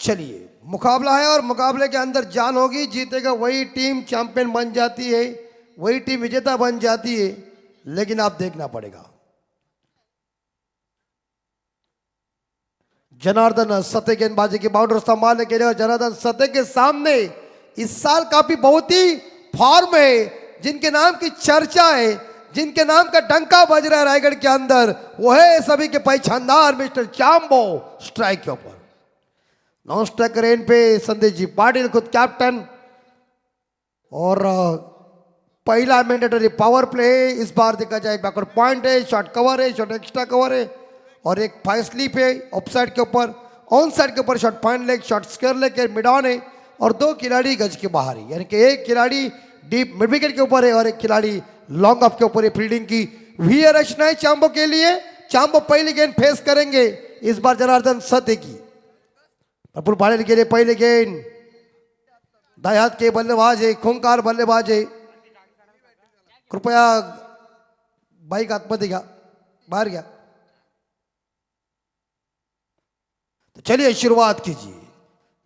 चलिए मुकाबला है और मुकाबले के अंदर जान होगी, जीतेगा वही टीम चैंपियन बन जाती है, वही टीम विजेता बन जाती है। लेकिन आप देखना पड़ेगा। जनार्दन सत्य गेंदबाजी की बाउंड्री संभालने के लिए, और जनार्दन सत्य के सामने इस साल काफी बहुत ही फॉर्म है, जिनके नाम की चर्चा है, जिनके नाम का डंका बज रहा है रायगढ़ के अंदर, वो है सभी के पहचानदार मिस्टर चांबो। स्ट्राइक के ऊपर नॉन स्ट्राइक रेन पे संदेश जी पाटिल खुद कैप्टन, और पहला मैंडेटरी पावर प्ले इस बार देखा जाए, बैकवर्ड पॉइंट है, शॉट कवर है, शॉट एक्स्ट्रा कवर है, और एक फाइव स्लीप है ऑफ साइड के ऊपर, ऑन साइड के ऊपर shot point leg, shot square leg के मिड ऑन है, और दो खिलाड़ी गज के बाहर है, यानी कि एक खिलाड़ी डीप मिड विकेट के ऊपर है और एक खिलाड़ी लॉन्ग ऑफ के ऊपर है। फील्डिंग की वी रचना है चांबो के लिए। चांबो पहली गेंद फेस करेंगे इस बार जनार्दन सत्य की। प्रफुल्ल पाटिल के लिए पहले गेंद, दाएं हाथ के बल्लेबाज है, खूंखार बल्लेबाज है, कृपया बाइक आत्महत्या गया बाहर गया। तो चलिए शुरुआत कीजिए।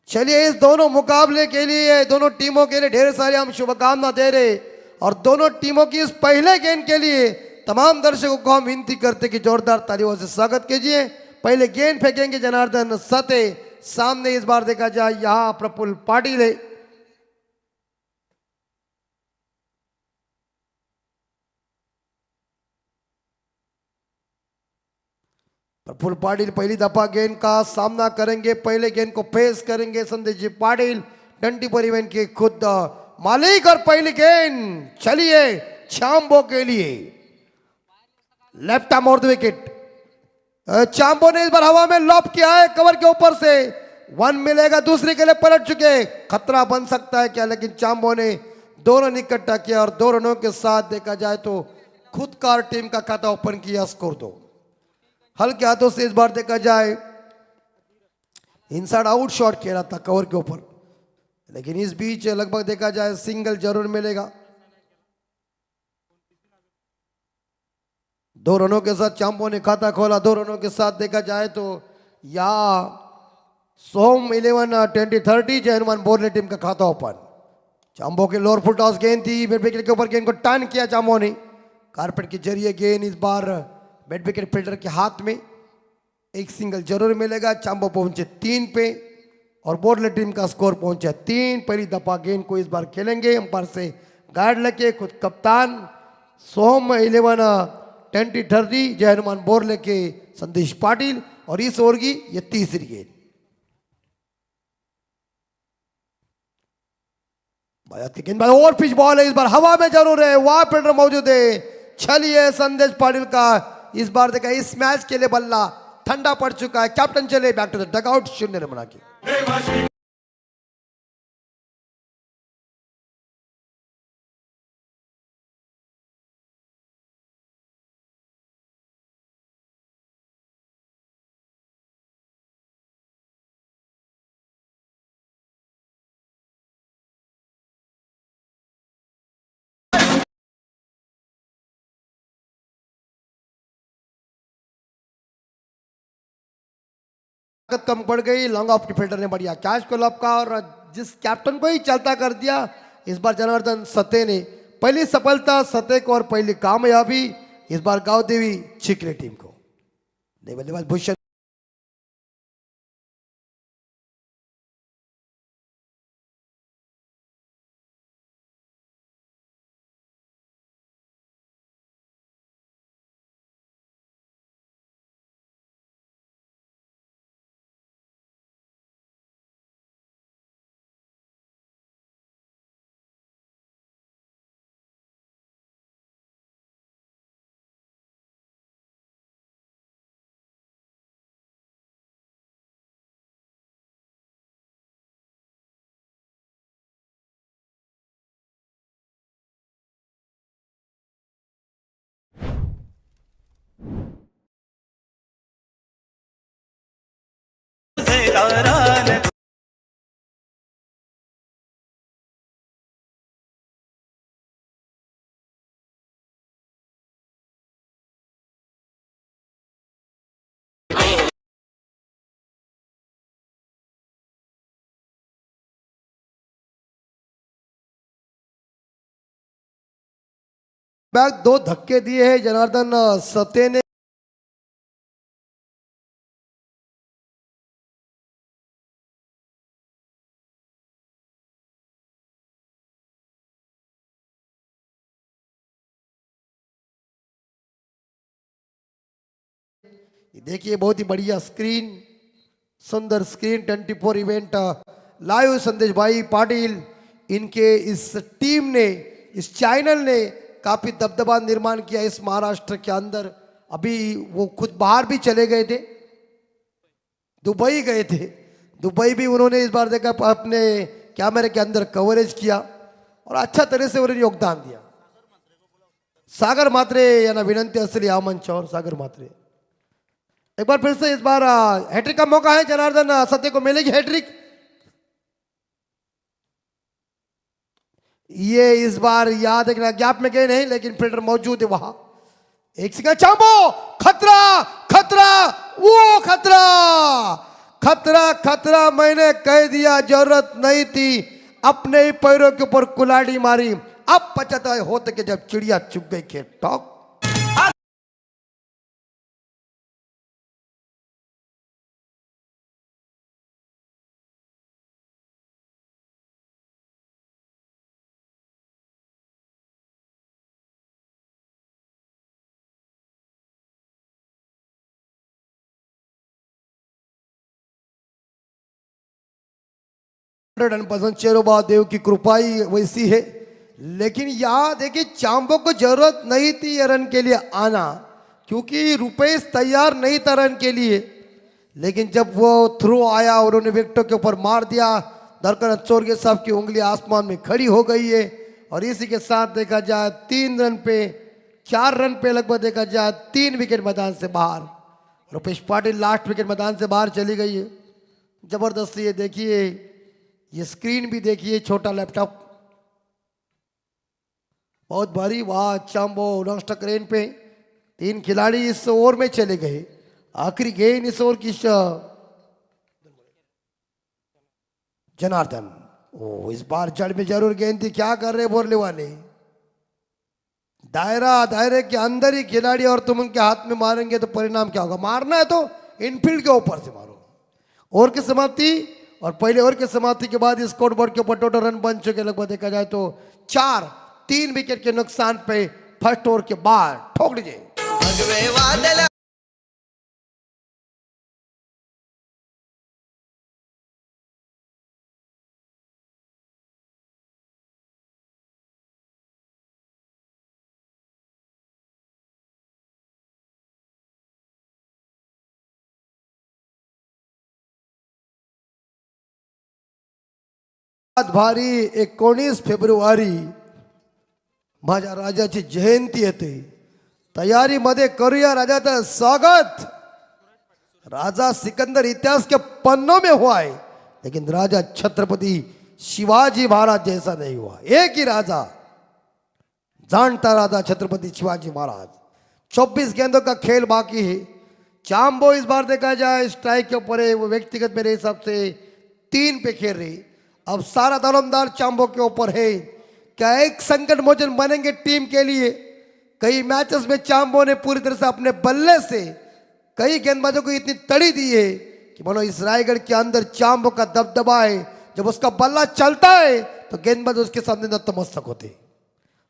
चलिए इस दोनों मुकाबले के लिए, दोनों टीमों के लिए ढेर सारे हम शुभकामना दे रहे, और दोनों टीमों की इस पहले गेंद के लिए तमाम दर्शकों को हम विनती करते कि जोरदार तालियों से स्वागत कीजिए। पहले गेंद फेंकेंगे जनार्दन सत्य, सामने इस बार देखा जाए यहां प्रफुल्ल पाटिल है। प्रफुल्ल पाटिल पहली दफा गेंद का सामना करेंगे, पहले गेंद को फेस करेंगे संदेश जी पाटिल, डंटी पर इवेंट के खुद मालिक, और पहली गेंद चलिए चांबो के लिए, लेफ्ट आर्म और विकेट। चांबो ने इस बार हवा में लॉप किया है कवर के ऊपर से, वन मिलेगा, दूसरे के लिए पलट चुके, खतरा बन सकता है क्या, लेकिन चांबो ने दो रन इकट्ठा किया, और दो रनों के साथ देखा जाए तो खुद कार टीम का खाता ओपन किया, स्कोर 2। हल्के हाथों से इस बार देखा जाए इनसाइड आउट शॉट खेला था कवर के ऊपर, लेकिन इस बीच लगभग देखा जाए सिंगल जरूर मिलेगा। 2 रनों के साथ चांबो ने खाता खोला। 2 रनों के साथ देखा जाए तो या सोम 11 20-30 जय हनुमान बोरले टीम का खाता ओपन। चांबो के लोअर फुल टॉस गेंद थी, मिड विकेट के ऊपर गेंद को टर्न किया चांबो ने, कारपेट के जरिए गेंद इस बार मिड विकेट फील्डर के हाथ में, एक सिंगल जरूर मिलेगा। चांबो पहुंचे 3 पे और बोरले टीम का स्कोर पहुंचा 3। पहली दफा गेंद को इस बार खेलेंगे अंपायर से गार्ड लेके खुद कप्तान सोम 11 20-30 जय हनुमान बोरले के संदेश पाटिल, और इस ओवर की ये तीसरी गेंद। गेंद ओवर पिच बॉल है, इस बार हवा में जरूर है, वहां फील्डर मौजूद है। चलिए संदेश पाटिल का इस बार देखा इस मैच के लिए बल्ला ठंडा पड़ चुका है। कैप्टन चले back to the dugout, 0 run बना के। कम पड़ गई, लॉन्ग ऑफ की फील्डर ने बढ़िया कैच को लपका, और जिस कैप्टन को ही चलता कर दिया इस बार जनार्दन सत्य ने। पहली सफलता सत्य को और पहली कामयाबी इस बार गांव देवी चिकले टीम को। बल्लेबाज भूषण बैक दो धक्के दिए हैं जनार्दन सत्य ने। देखिए बहुत ही बढ़िया स्क्रीन, सुंदर स्क्रीन 24 इवेंट लाइव संदेश भाई पाटिल इनके इस टीम ने, इस चैनल ने काफी दबदबा निर्माण किया इस महाराष्ट्र के अंदर। अभी वो खुद बाहर भी चले गए थे, दुबई गए थे, दुबई भी उन्होंने इस बार देखा अपने कैमरे के अंदर कवरेज किया और अच्छा तरह से उन्होंने योगदान दिया। सागर मात्रे यांना विनंती असली या मंचावर सागर मात्रे एक बार फिर से, इस बार हैट्रिक का मौका है, जनार्दन सत्य को मिलेगी हैट्रिक। ये इस बार याद है कि गैप में गए नहीं लेकिन फील्डर मौजूद है वहां। एक सेकंड, चांबो खतरा खतरा, वो खतरा खतरा खतरा, मैंने कह दिया जरूरत नहीं थी, अपने ही पैरों के ऊपर कुल्हाड़ी मारी। अब पछता होते कि जब चिड़िया चुप गई खेत टॉक। चेरोबा देव की कृपाई वैसी है, लेकिन याद है कि चांबो को जरूरत नहीं थी ये रन के लिए आना, क्योंकि रुपेश तैयार नहीं था रन के लिए। लेकिन जब वो थ्रो आया और उन्होंने विकेटों के ऊपर मार दिया, दरकन चोरगे साहब की उंगली आसमान में खड़ी हो गई है। और इसी के साथ देखा जाए 3 रन पे 4 रन पे लगभग देखा जाए 3 विकेट मैदान से बाहर। रुपेश पाटिल लास्ट विकेट मैदान से बाहर चली गई है। जबरदस्त ये देखिए, ये स्क्रीन भी देखिए, छोटा लैपटॉप बहुत भारी। वाह, चांबो नॉनस्टॉप क्रेन पे 3 खिलाड़ी इस ओवर में चले गए। आखिरी गेंद इस ओवर की जनार्दन, ओ इस बार जड़ में जरूर गेंद थी। क्या कर रहे बोरले वाले, दायरे के अंदर ही खिलाड़ी और तुम उनके हाथ में मारेंगे तो परिणाम क्या होगा। मारना है तो इनफील्ड के ऊपर से मारो। ओवर की समाप्ति, और पहले ओवर की समाप्ति के बाद स्कोर बोर्ड के ऊपर टोटल रन बन चुके लगभग देखा जाए तो 4। 3 विकेट के नुकसान पे फर्स्ट ओवर के बाद ठोक लीजिए। भारी 19 फेब्रुवारी माझ्या राजाची जयंती येते, तयारीमध्ये करूया राजाचं स्वागत। राजा सिकंदर इतिहास के पन्नों में हुआ है, लेकिन राजा छत्रपति शिवाजी महाराज जैसा नहीं हुआ। एक ही राजा, जानता राजा छत्रपति शिवाजी महाराज। 24 गेंदों का खेल बाकी है। चांबो इस बार देखा जाए स्ट्राइक के ऊपर है, वो व्यक्तिगत मेरे हिसाब से 3 पे खेल रही। अब सारा दारोमदार चांबो के ऊपर है। क्या एक संकट मोचन बनेंगे टीम के लिए। कई मैचेस में चांबो ने पूरी तरह से अपने बल्ले से कई गेंदबाजों को इतनी तड़ी दी है कि मानो इस रायगढ़ के अंदर चांबो का दबदबा है। जब उसका बल्ला चलता है तो गेंदबाज उसके सामने नतमस्तक होते।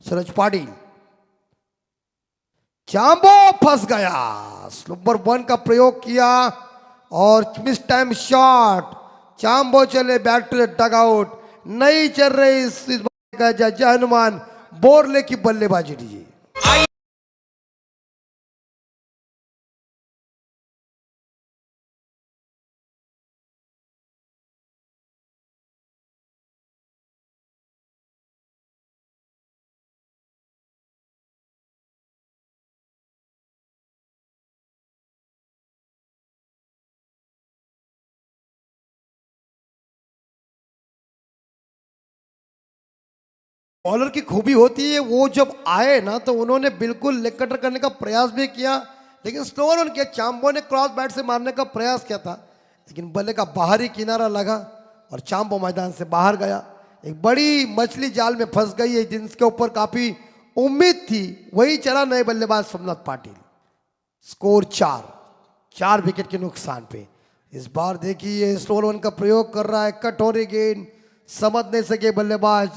सूरज पाटिल, चांबो फंस गया, स्लूपर 1 का प्रयोग किया और मिस टाइम शॉट। चांबो चले बैक टू द डगआउट, नहीं चल रही इस का जय हनुमान बोरले की बल्लेबाजी लीजिए। बॉलर की खूबी होती है, वो जब आए ना तो उन्होंने बिल्कुल लेग कटर करने का प्रयास भी किया, लेकिन स्लो रन किया। चांबो ने क्रॉस बैट से मारने का प्रयास किया था, लेकिन बल्ले का बाहरी किनारा लगा और चांबो मैदान से बाहर गया। एक बड़ी मछली जाल में फंस गई है, जिसके ऊपर काफी उम्मीद थी वही चला नए बल्लेबाज सोमनाथ पाटिल। स्कोर 4 विकेट के नुकसान पे। इस बार देखिए स्लो वन का प्रयोग कर रहा है, कटोरी गेंद समझ नहीं सके बल्लेबाज,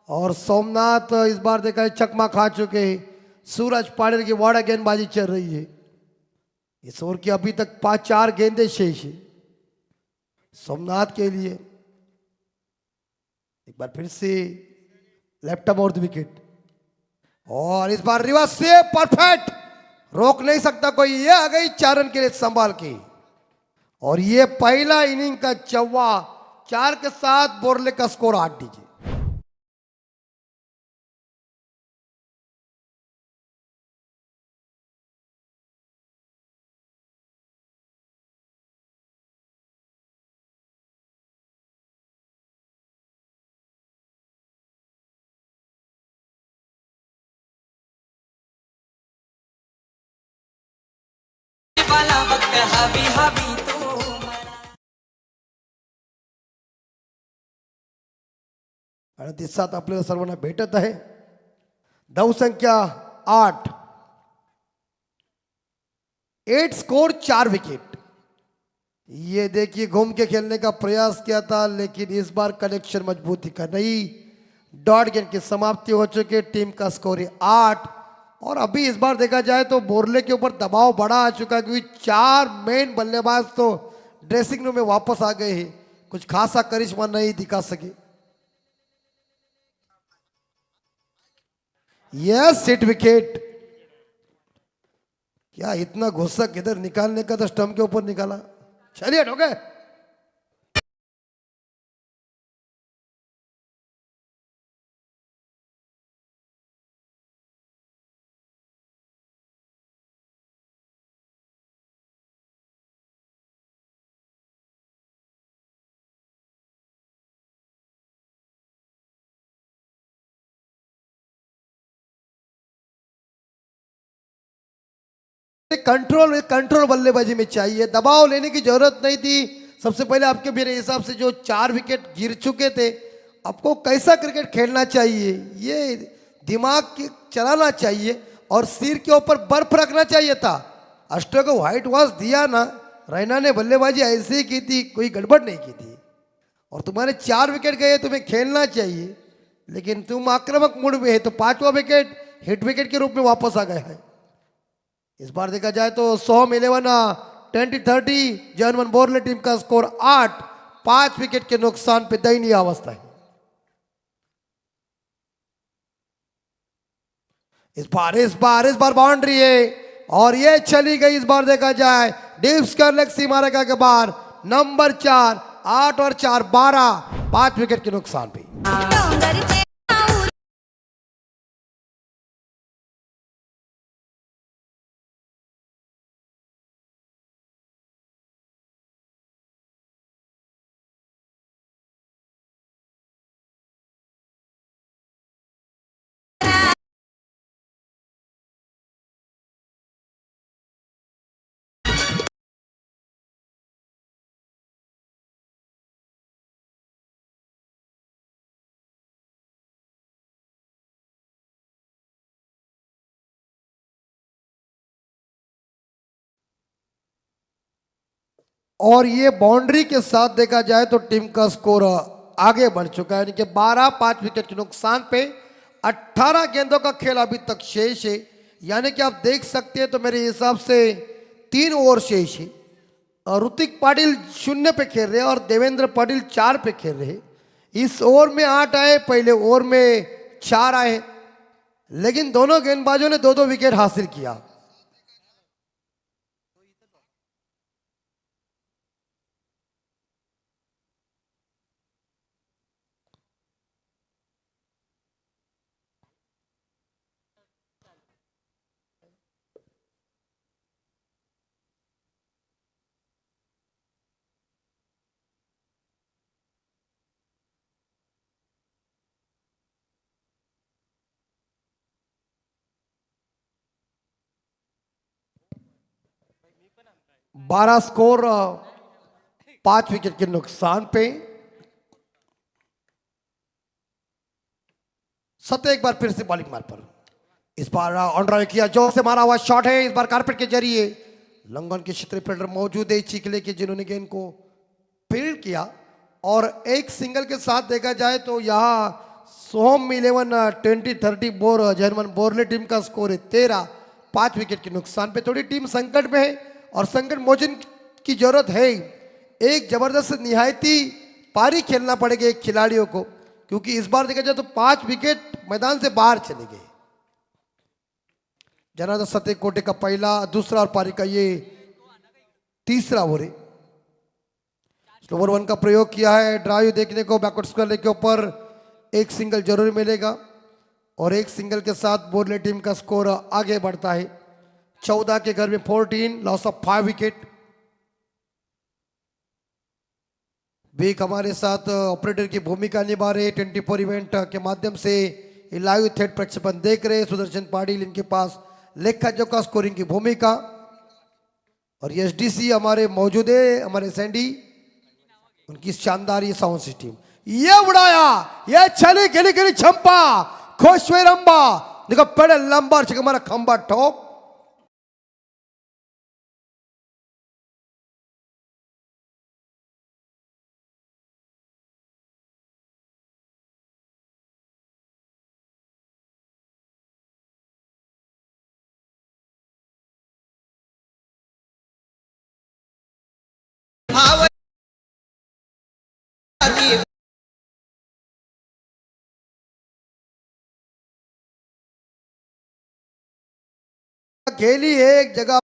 और सोमनाथ इस बार देखा है चकमा खा चुके हैं। सूरज पाटिल की वाड़ा गेंदबाजी चल रही है। इस ओवर की अभी तक 4 गेंदें शेष है सोमनाथ के लिए। एक बार फिर से लेफ्ट आर्म और विकेट, और इस बार रिवर्स से परफेक्ट, रोक नहीं सकता कोई। ये आ गई 4 रन के लिए संभाल के, और ये पहला इनिंग का चौवा। 4 के साथ बोरले का स्कोर 8 दीजिए। आणि दिवसात आपल्याला सर्वांना भेटत आहे धाव संख्या 8, 8 स्कोर 4 विकेट। ये देखिए घूम के खेलने का प्रयास किया था, लेकिन इस बार कनेक्शन मजबूती का नहीं। डॉट गेंद की समाप्ति हो चुकी है। टीम का स्कोर है 8, और अभी इस बार देखा जाए तो बोरले के ऊपर दबाव बड़ा आ चुका है, क्योंकि 4 मेन बल्लेबाज तो ड्रेसिंग रूम में वापस आ गए हैं। कुछ खासा करिश्मा नहीं दिखा सके। Yes, hit wicket. क्या इतना गुस्सा किधर निकालने का था, स्टंप के ऊपर निकाला। चलिए हो गए। कंट्रोल बल्लेबाजी में चाहिए, दबाव लेने की जरूरत नहीं थी। सबसे पहले आपके मेरे हिसाब से जो 4 विकेट गिर चुके थे, आपको कैसा क्रिकेट खेलना चाहिए ये दिमाग चलाना चाहिए, और सिर के ऊपर बर्फ रखना चाहिए था। अष्टो को व्हाइट वॉश दिया ना, रैना ने बल्लेबाजी ऐसे ही की थी, कोई गड़बड़ नहीं की थी। और तुम्हारे 4 विकेट गए, तुम्हें खेलना चाहिए, लेकिन तुम आक्रामक मूड में है, तो 5वां विकेट हिट विकेट के रूप में वापस आ गया है। इस बार देखा जाए तो 11 20-30 जर्मन बोरले टीम का स्कोर 8, 5 विकेट के नुकसान पे दयनीय अवस्था है। इस बार बाउंड्री है, और ये चली गई। इस बार देखा जाए डीप स्क्वायर लेग सीमारेखा के बाहर। नंबर 4, 8 और 4 12, 5 विकेट के नुकसान पे। और ये बाउंड्री के साथ देखा जाए तो टीम का स्कोर आगे बढ़ चुका है, यानी कि 12, 5 विकेट के नुकसान पे 18 गेंदों का खेल अभी तक शेष है। यानी कि आप देख सकते हैं तो मेरे हिसाब से 3 ओवर शेष है। ऋतिक पाटिल 0 पे खेल रहे हैं और देवेंद्र पाटिल 4 पे खेल रहे हैं। इस ओवर में 8 आए, पहले ओवर में 4 आए, लेकिन दोनों गेंदबाजों ने 2-2 विकेट हासिल किया। बारह स्कोर 5 विकेट के नुकसान पे। सत्य एक बार फिर से बॉलिंग मार पर इस बार ऑन ड्राइव किया, जोर से मारा हुआ शॉट है, इस बार कारपेट के जरिए लंगन के क्षेत्रीय फील्डर मौजूद है चिखले के, जिन्होंने गेंद को फील्ड किया। और एक सिंगल के साथ देखा जाए तो यहाँ सोम 11 20-30 बोर जर्मन बोरले टीम का स्कोर है 13, 5 विकेट के नुकसान पे। थोड़ी टीम संकट में है और संकट मोचन की जरूरत है। एक जबरदस्त निहायती पारी खेलना पड़ेगा एक खिलाड़ियों को, क्योंकि इस बार देखा जाए तो 5 विकेट मैदान से बाहर चले गए। जनार्दन सते कोटे का पहला, दूसरा और पारी का ये तीसरा ओवर है। ओवर 1 का प्रयोग किया है, ड्राइव देखने को बैकवर्ड स्क्वायर के ऊपर एक सिंगल जरूर मिलेगा और एक सिंगल के साथ बोरले टीम का स्कोर आगे बढ़ता है 14 के घर में 14, लॉस ऑफ 5 विकेट। बेक हमारे साथ ऑपरेटर की भूमिका निभा रहे, 24 इवेंट के माध्यम से लाइव थेट प्रक्षेपण देख रहे सुदर्शन पाटिल, इनके पास लेखा जोखा स्कोरिंग की भूमिका। और एसडीसी हमारे मौजूद है, हमारे सैंडी, उनकी शानदार ये साउंड सिस्टम, ये उड़ाया, ये चली गेली गेली छंपा खोशवे रंबा, देखो पेड़ लंबा हमारा खंबा ठोक। गेली है एक जगह,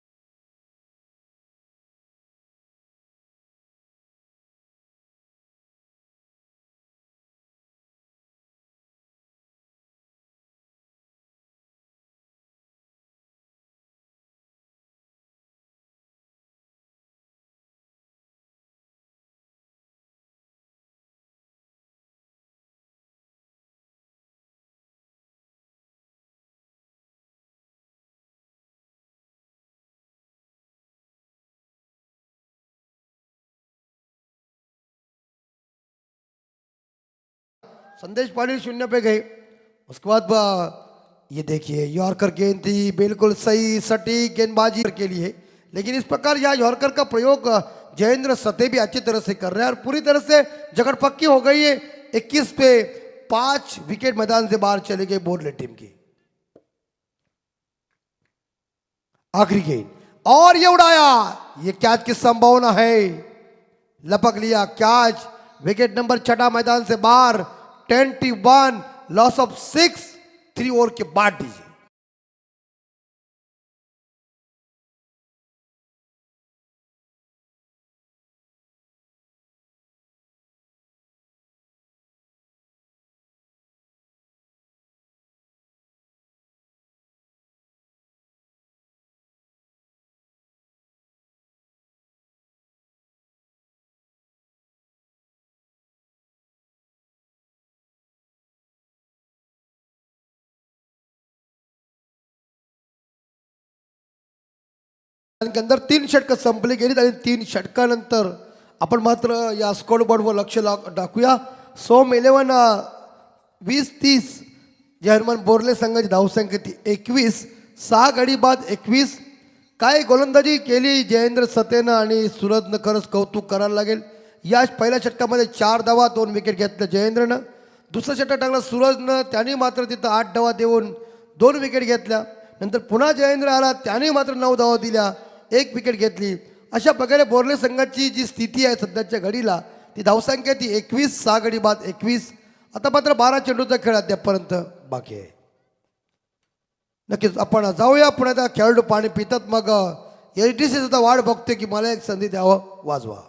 संदेश पाटिल 0 पे गए। उसके बाद ये देखिए यॉर्कर गेंद थी, बिल्कुल सही सटीक गेंदबाजी के लिए, लेकिन इस प्रकार यह यॉर्कर का प्रयोग जयेंद्र सते भी अच्छी तरह से कर रहे हैं और पूरी तरह से जगड़ पक्की हो गई है। 21 पे 5 विकेट मैदान से बाहर चले गए बोरले टीम की। आखिरी गेंद और ये उड़ाया, ये कैच की संभावना है, लपक लिया कैच, विकेट नंबर 6 मैदान से बाहर, 21, लॉस ऑफ 6, 3 ओवर के बाद दीजिए। के अंदर 3 षटक संपली गेली आणि 3 षटकानंतर आपण मात्र या स्कोर बोर्डवर लक्ष टाकूया। सोम 11 20-30 जर्मन बोरले संघाची धावसंख्या ती 21, 6 गडी बाद 21। काय गोलंदाजी केली जयेंद्र सतेनं आणि सूरजनं, खरंच कौतुक करायला लागेल। या पहिल्या षटकामध्ये 4 धावा 2 विकेट घेतल्या जयेंद्रनं, दुसरा षटक टाकला सूरजनं, त्यांनी मात्र तिथं 8 धावा देऊन 2 विकेट घेतल्या। नंतर पुन्हा जयेंद्र आला, त्याने मात्र 9 धावा दिल्या, 1 विकेट घेतली। अशा प्रकारे बोरले संघाची जी स्थिती आहे सध्याच्या घडीला, ती धावसंख्या ती 21, 6 गडी बाद 21। आता मात्र 12 चेंडूचा खेळ अद्यापर्यंत बाकी आहे। नक्कीच आपण जाऊया पुन्हा, त्या खेळाडू पाणी पितात, मग एसडीसी सुद्धा वाट बघते की मला एक संधी द्यावं, वाजवा।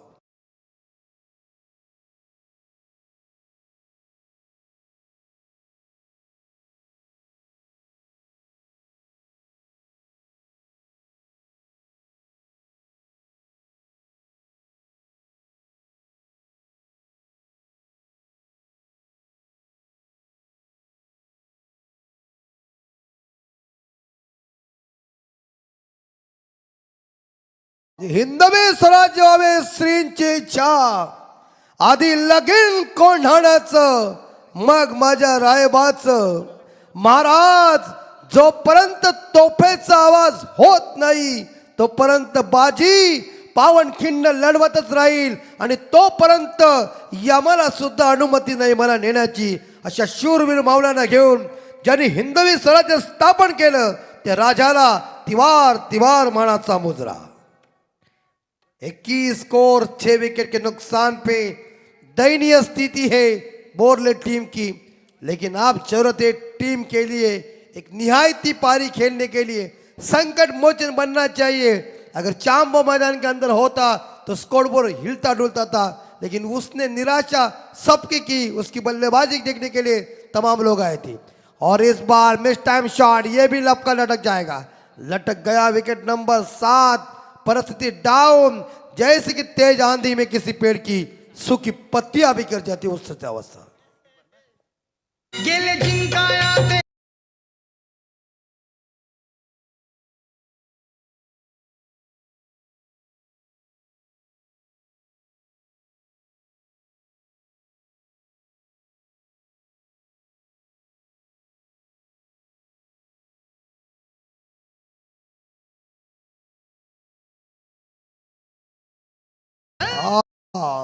हिंदवी स्वराज्य व्हावे श्रींची इच्छा, आधी लगीन कोंढाण्याचं, मग माझ्या रायबाचं। महाराज जोपर्यंत तोफेचा आवाज होत नाही तोपर्यंत बाजी पावनखिंड लढवतच राहील आणि तोपर्यंत यमाला सुद्धा अनुमती नाही मला नेण्याची. अशा शूरवीर मावळ्यांना घेऊन ज्यांनी हिंदवी स्वराज्य स्थापन केलं त्या राजाला तिवार तिवार मानाचा मुजरा. 21 स्कोर 6 विकेट के नुकसान पे दयनीय स्थिति है बोरले टीम की. लेकिन आप जरूरत है टीम के लिए एक निहायती पारी खेलने के लिए संकट मोचन बनना चाहिए. अगर चांबो मैदान के अंदर होता तो स्कोरबोर्ड हिलता डुलता था, लेकिन उसने निराशा सबकी की. उसकी बल्लेबाजी देखने के लिए तमाम लोग आए थे. और इस बार मिस टाइम शॉट ये भी लपका लटक जाएगा. लटक गया विकेट नंबर 7. परिस्थिति डाउन. जैसे कि तेज आंधी में किसी पेड़ की सूखी पत्तियां भी गिर जाती उस अवस्था. गेले जिंकाया ते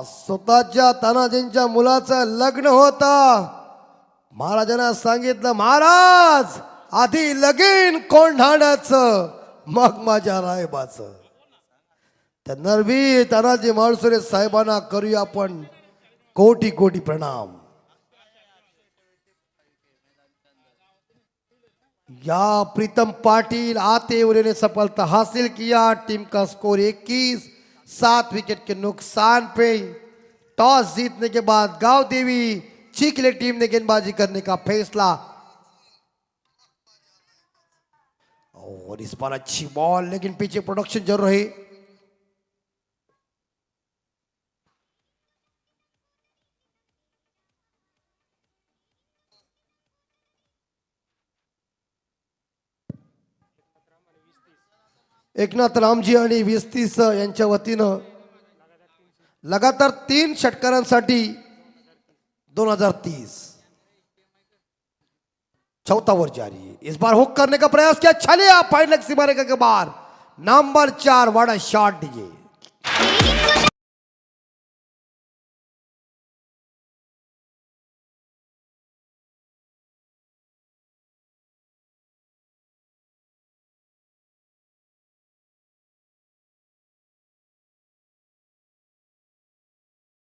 स्वतःच्या तानाजींच्या मुलाचं लग्न होता. महाराजांना सांगितलं महाराज आधी लगीन कोंढाण्याचं मग माझ्या रायबाचं. त्या नरवी तानाजी माळसुरे साहेबांना करूया आपण कोटी कोटी प्रणाम. या प्रीतम पाटिल आते उन्होंने सफलता हासिल किया. टीम का स्कोर 21, 7 विकेट के नुकसान पे. टॉस जीतने के बाद गांव देवी चीखले टीम ने गेंदबाजी करने का फैसला. और इस बार अच्छी बॉल, लेकिन पीछे प्रोडक्शन जरूर है. एकनाथ रामजी आणि 20-30 यांच्या वतीनं लगातार 3 षटकारांसाठी 2030 चौथा ओवर जारी है. इस बार हुक करने का प्रयास किया. छलिया फाइनल सीमा रेखा के बाहर. नंबर 4 बड़ा शॉट दीजिए.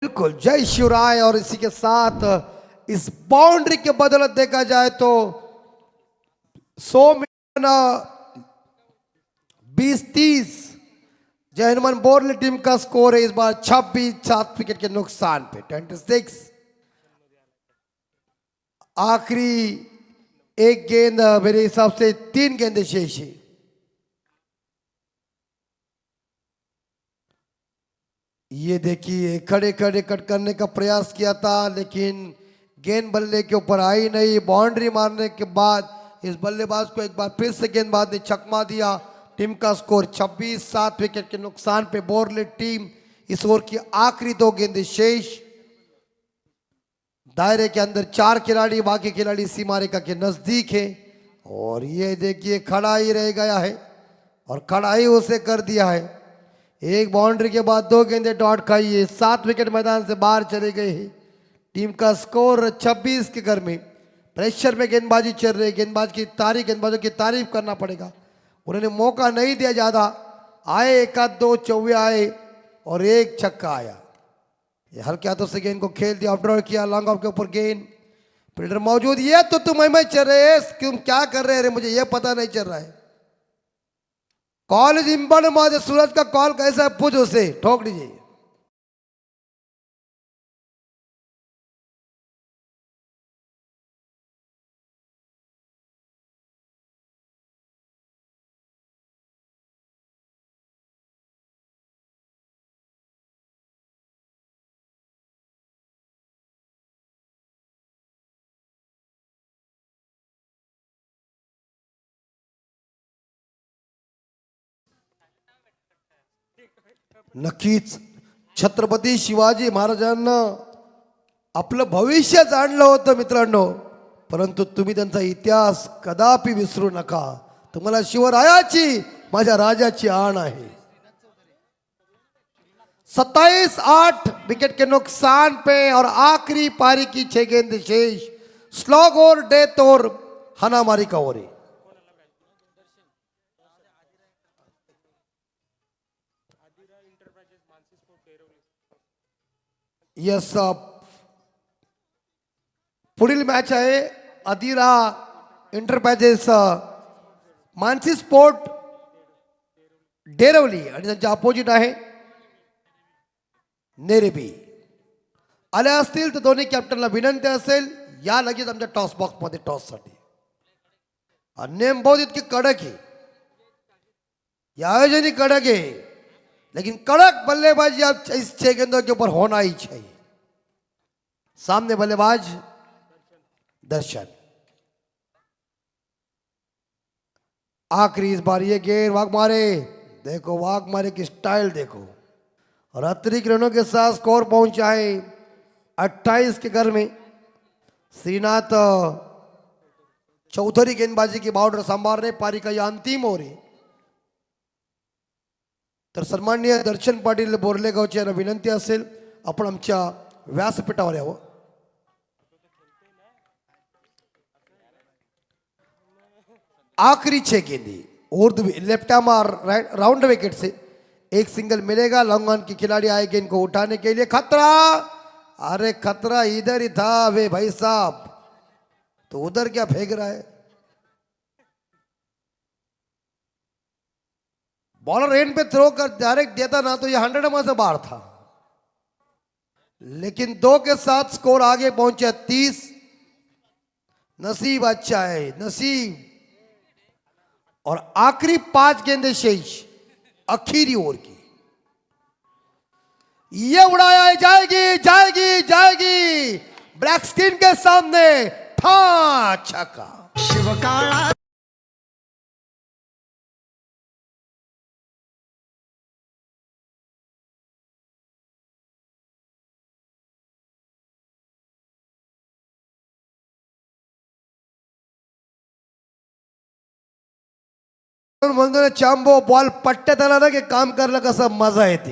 बिल्कुल जय शिवराय. और इसी के साथ इस बाउंड्री के बदौलत देखा जाए तो 100 मीटर 20-30 जय हनुमान बोरले टीम का स्कोर है इस बार 26, 7 विकेट के नुकसान पे. 26 आखिरी एक गेंद मेरे हिसाब से 3 गेंदें शेष है. ये देखिए खड़े खड़े कट करने का प्रयास किया था, लेकिन गेंद बल्ले के ऊपर आई नहीं. बाउंड्री मारने के बाद इस बल्लेबाज को एक बार फिर से गेंदबाज ने चकमा दिया. टीम का स्कोर 26, 7 विकेट के नुकसान पे बोरले टीम. इस ओवर की आखिरी 2 गेंदें शेष. दायरे के अंदर 4 खिलाड़ी, बाकी खिलाड़ी सीमा रेखा के नजदीक है. और ये देखिए खड़ा ही रह गया है और खड़ा ही उसे कर दिया है. एक बाउंड्री के बाद 2 गेंदें डॉट खाई है. 7 विकेट मैदान से बाहर चले गए हैं. टीम का स्कोर 26 के घर में. प्रेशर में गेंदबाजी चल रही है. गेंदबाजों की तारीफ करना पड़ेगा. उन्होंने मौका नहीं दिया ज़्यादा. आए 1-2 चौवे आए और 1 छक्का आया. ये हल्के हाथों से गेंद को खेल दिया. ऑफ किया. लॉन्ग ऑफ के ऊपर गेंद. फील्डर मौजूद. ये तो तुम मैं चल रहे है, तुम क्या कर रहे हैं मुझे ये पता नहीं चल रहा है. Call is important. माधे सूरज का कॉल कैसा है पूछ उसे. ठोक दीजिए. नक्कीच छत्रपती शिवाजी महाराजांना आपलं भविष्य जाणलं होतं मित्रांनो. परंतु तुम्ही त्यांचा इतिहास कदापि विसरू नका. तुम्हाला शिवरायाची माझ्या राजाची आण आहे. 27-8 विकेट के नुकसान पे और आखिरी पारी की 6 गेंद शेष. स्लॉग और डेथ और हनामारी का ओवर है. यस, पुढील मॅच आहे अदिरा एंटरप्राइजेस मानसी स्पोर्ट डेरवली आणि त्यांच्या अपोजिट आहे नेरेबी. आले असतील तर दोन्ही कॅप्टनला विनंती असेल या लगेच आमच्या टॉस बॉक्स मध्ये टॉस साठी. नेम बहुत इतके कडक आहे, या आयोजन कडक है, लेकिन कड़क बल्लेबाजी अब इस 6 गेंदों के ऊपर होना ही चाहिए. सामने बल्लेबाज दर्शन. आखिरी इस बार ये गेंद वाघमारे, देखो वाघमारे की स्टाइल देखो. और अतिरिक्त रनों के साथ स्कोर पहुंचा है 28 के घर में. श्रीनाथ चौधरी गेंदबाजी की बाउंड्री संभाल रहे. पारी का यह अंतिम हो रही. तर सन्माननीय दर्शन पाटील बोर्लेगावची यांना विनंती असेल आपण आमच्या व्यासपीठावर यावं. आखिरी 6 गेंदे उर्द लेफ्ट आर्म और राउंड विकेट से एक सिंगल मिलेगा. लॉन्ग ऑन की खिलाड़ी आए गेंद को उठाने के लिए. खतरा, अरे खतरा इधर ही था वे भाई साहब, तो उधर क्या फेंक रहा है. बॉलर रेन पे थ्रो कर डायरेक्ट देता ना तो ये 100 में से बाहर था, लेकिन 2 के साथ स्कोर आगे पहुंचे 30. नसीब अच्छा है, नसीब. और आखिरी 5 गेंदे शेष आखिरी ओवर की. ये उड़ाया जाएगी जाएगी जाएगी ब्लैक स्क्रीन के सामने. ठा छक्का. शिवकाळा म्हणतो ना चांबो बॉल पट्ट्यात आला ना की काम करला कसं मजा येते.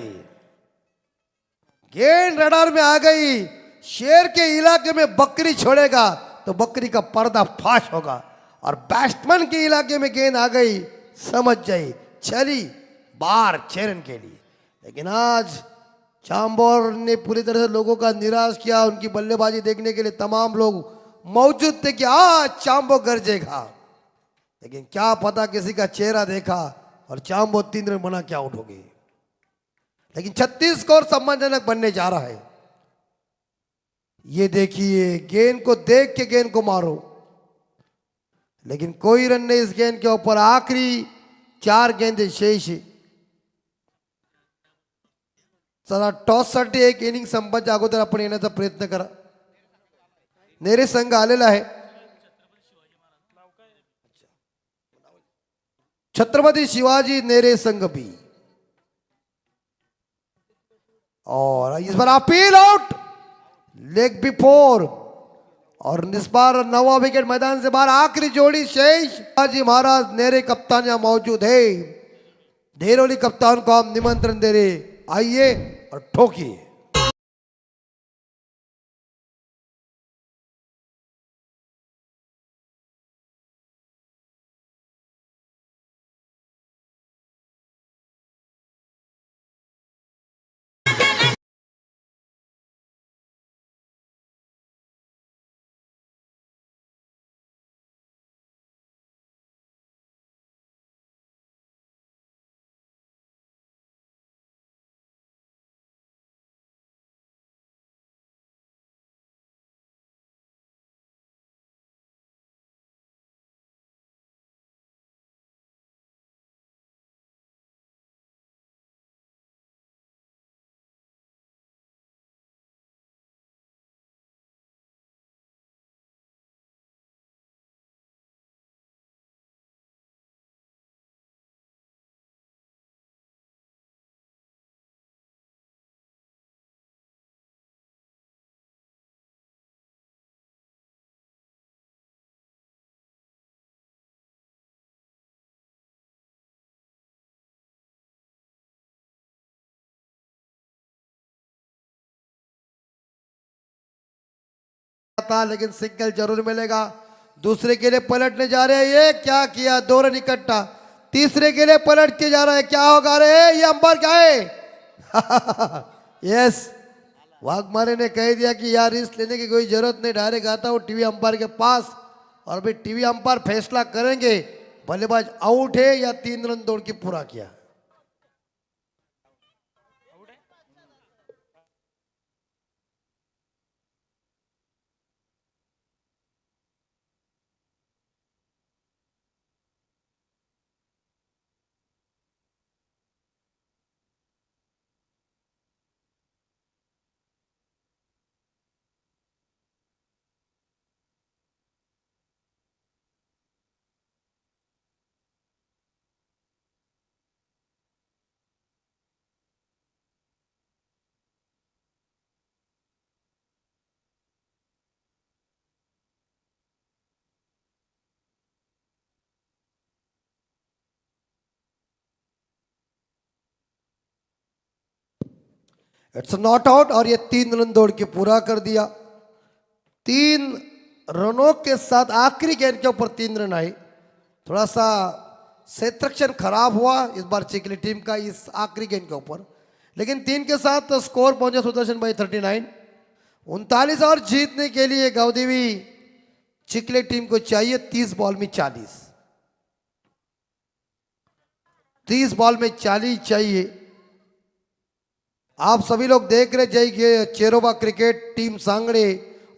गेंद रडार में आ गई. शेर के इलाके में बकरी छोड़ेगा तो बकरी का पर्दा फाश होगा. और बैट्समैन के इलाके में गेंद आ गई, समझ जाई चली बार चेरन के लिए. लेकिन आज चांबोर ने पूरी तरह से लोगों का निराश किया. उनकी बल्लेबाजी देखने के लिए तमाम लोग मौजूद थे कि आज चांबो गरजेगा, लेकिन क्या पता किसी का चेहरा देखा और चांबो 3 रन बना के आउट हो गई. लेकिन 36 स्कोर सम्मानजनक बनने जा रहा है. ये देखिए गेंद को देख के गेंद को मारो, लेकिन कोई रन नहीं इस गेंद के ऊपर. आखिरी 4 गेंदे शेष. चला टॉस साठी एक इनिंग संपायच्या अगोदर आपण येण्याचा प्रयत्न करा. नेरे संघ आलेला आहे. छत्रपति शिवाजी नेरे संघ बी. और इस बार अपील आउट, लेग बिफोर. और इस बार 9वां विकेट मैदान से बाहर. आखिरी जोड़ी शेष. शिवाजी महाराज नेरे कप्तान यहां मौजूद है. ढेरोली कप्तान को हम निमंत्रण दे रहे, आइए और ठोकिए. था, लेकिन सिंगल जरूर मिलेगा। दूसरे के लिए पलटने जा रहे हैं, ये क्या किया, 2 रन इकट्ठा। तीसरे के लिए पलट के जा रहा है, क्या होगा रे, ये अंपायर क्या है? यस, वाघमारे ने कह दिया कि यार रिस्क लेने की कोई जरूरत नहीं, डायरेक्ट आता हूँ टीवी अंपायर के पास और भाई टीवी अंपायर फैसला करेंगे बल्लेबाज आउट है या 3 रन दौड़ के पूरा किया। इट्स नॉट आउट और ये 3 रन दौड़ के पूरा कर दिया। 3 रनों के साथ आखिरी गेंद के ऊपर 3 रन आए। थोड़ा सा क्षेत्रक्षण खराब हुआ इस बार चिखली टीम का इस आखिरी गेंद के ऊपर, लेकिन 3 के साथ तो स्कोर पहुंचा सुदर्शन भाई 39। 39 और जीतने के लिए गावदेवी चिखली टीम को चाहिए 30 बॉल में 40। 30 बॉल में 40 चाहिए। आप सभी लोग देख रहे जय चेरोबा क्रिकेट टीम सांगड़े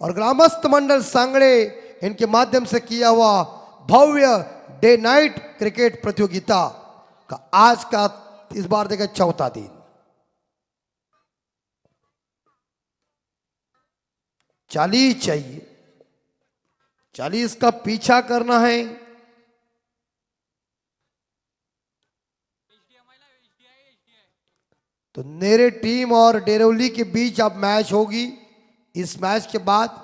और ग्रामस्थ मंडल सांगड़े इनके माध्यम से किया हुआ भव्य डे नाइट क्रिकेट प्रतियोगिता का आज का इस बार देखा 4था दिन। 40 चाहिए, 40 का पीछा करना है। तो नेरे टीम और डेरवली के बीच अब मैच होगी। इस मैच के बाद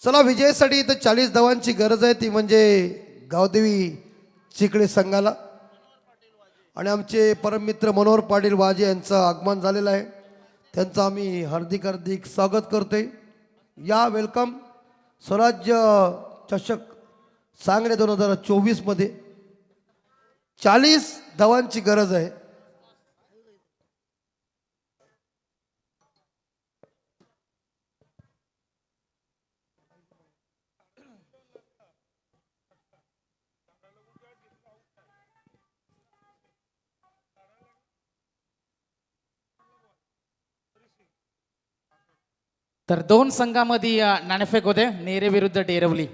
चला विजयासाठी इथं 40 धावांची गरज आहे, ती म्हणजे गावदेवी चिखली संघाला। आणि आमचे परममित्र मनोहर पाटील वाजे यांचं आगमन झालेलं आहे, त्यांचं आम्ही हार्दिक हार्दिक स्वागत करतोय। या वेलकम स्वराज्य चषक सांगडे 2024 मध्ये 40 धावांची गरज आहे। तर 2 संघामध्ये नाणेफेक होते, नेरे विरुद्ध Derwali.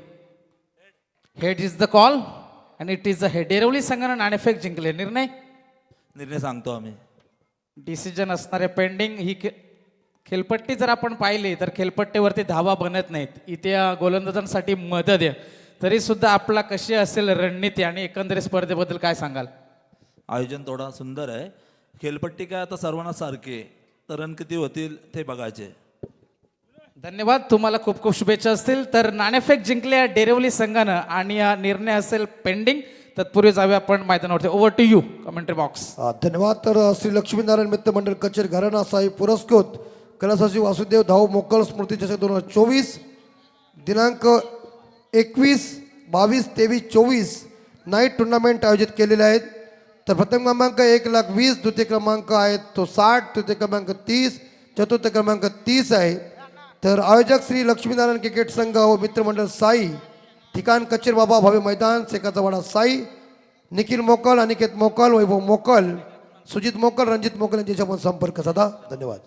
Head is the call and it is the head. Derwali संघाने नाणेफेक जिंकले। निर्णय सांगतो आम्ही। डिसिजन असणारे पेंडिंग। ही खेळपट्टी जर आपण पाहिली तर खेळपट्टीवरती धावा बनत नाहीत। इथे गोलंदाजांसाठी मदत आहे, तरी सुद्धा आपला कशी असेल रणनीती आणि एकंदरीत स्पर्धेबद्दल काय सांगाल? आयोजन थोडा सुंदर आहे। खेळपट्टी काय आता सर्वांना सारखी आहे, तर रन किती होतील ते बघायचे। धन्यवाद, तुम्हाला खूप खूप शुभेच्छा असतील। तर नाणेफेक जिंकल्या डेरवली संघानं आणि निर्णय असेल पेंडिंग। तत्पूर्वी जाऊया आपण मैदानावरती। Over to you commentary box. धन्यवाद। तर श्री लक्ष्मीनारायण मित्र मंडळ कचेरी घराणा साहेब पुरस्कृत कलासचिव वासुदेव धाव मोकल स्मृती चषक 2024 दिनांक 21, 22, 23, 24 नाईट टुर्नामेंट आयोजित केलेले आहेत। तर प्रथम क्रमांक 1,20,000, द्वितीय क्रमांक आहेत तो 60, तृतीय क्रमांक 30, चतुर्थ क्रमांक 30 आहे। तर आयोजक श्री लक्ष्मीनारायण क्रिकेट संघ व मित्रमंडळ साई, ठिकाण कचेर बाबा भावे मैदान, सेकाचा वाडा साई, निखिल मोकल, अनिकेत मोकल, वैभव मोकल, सुजित मोकल, रणजित मोकल यांच्याशी आपण संपर्क साधा. धन्यवाद.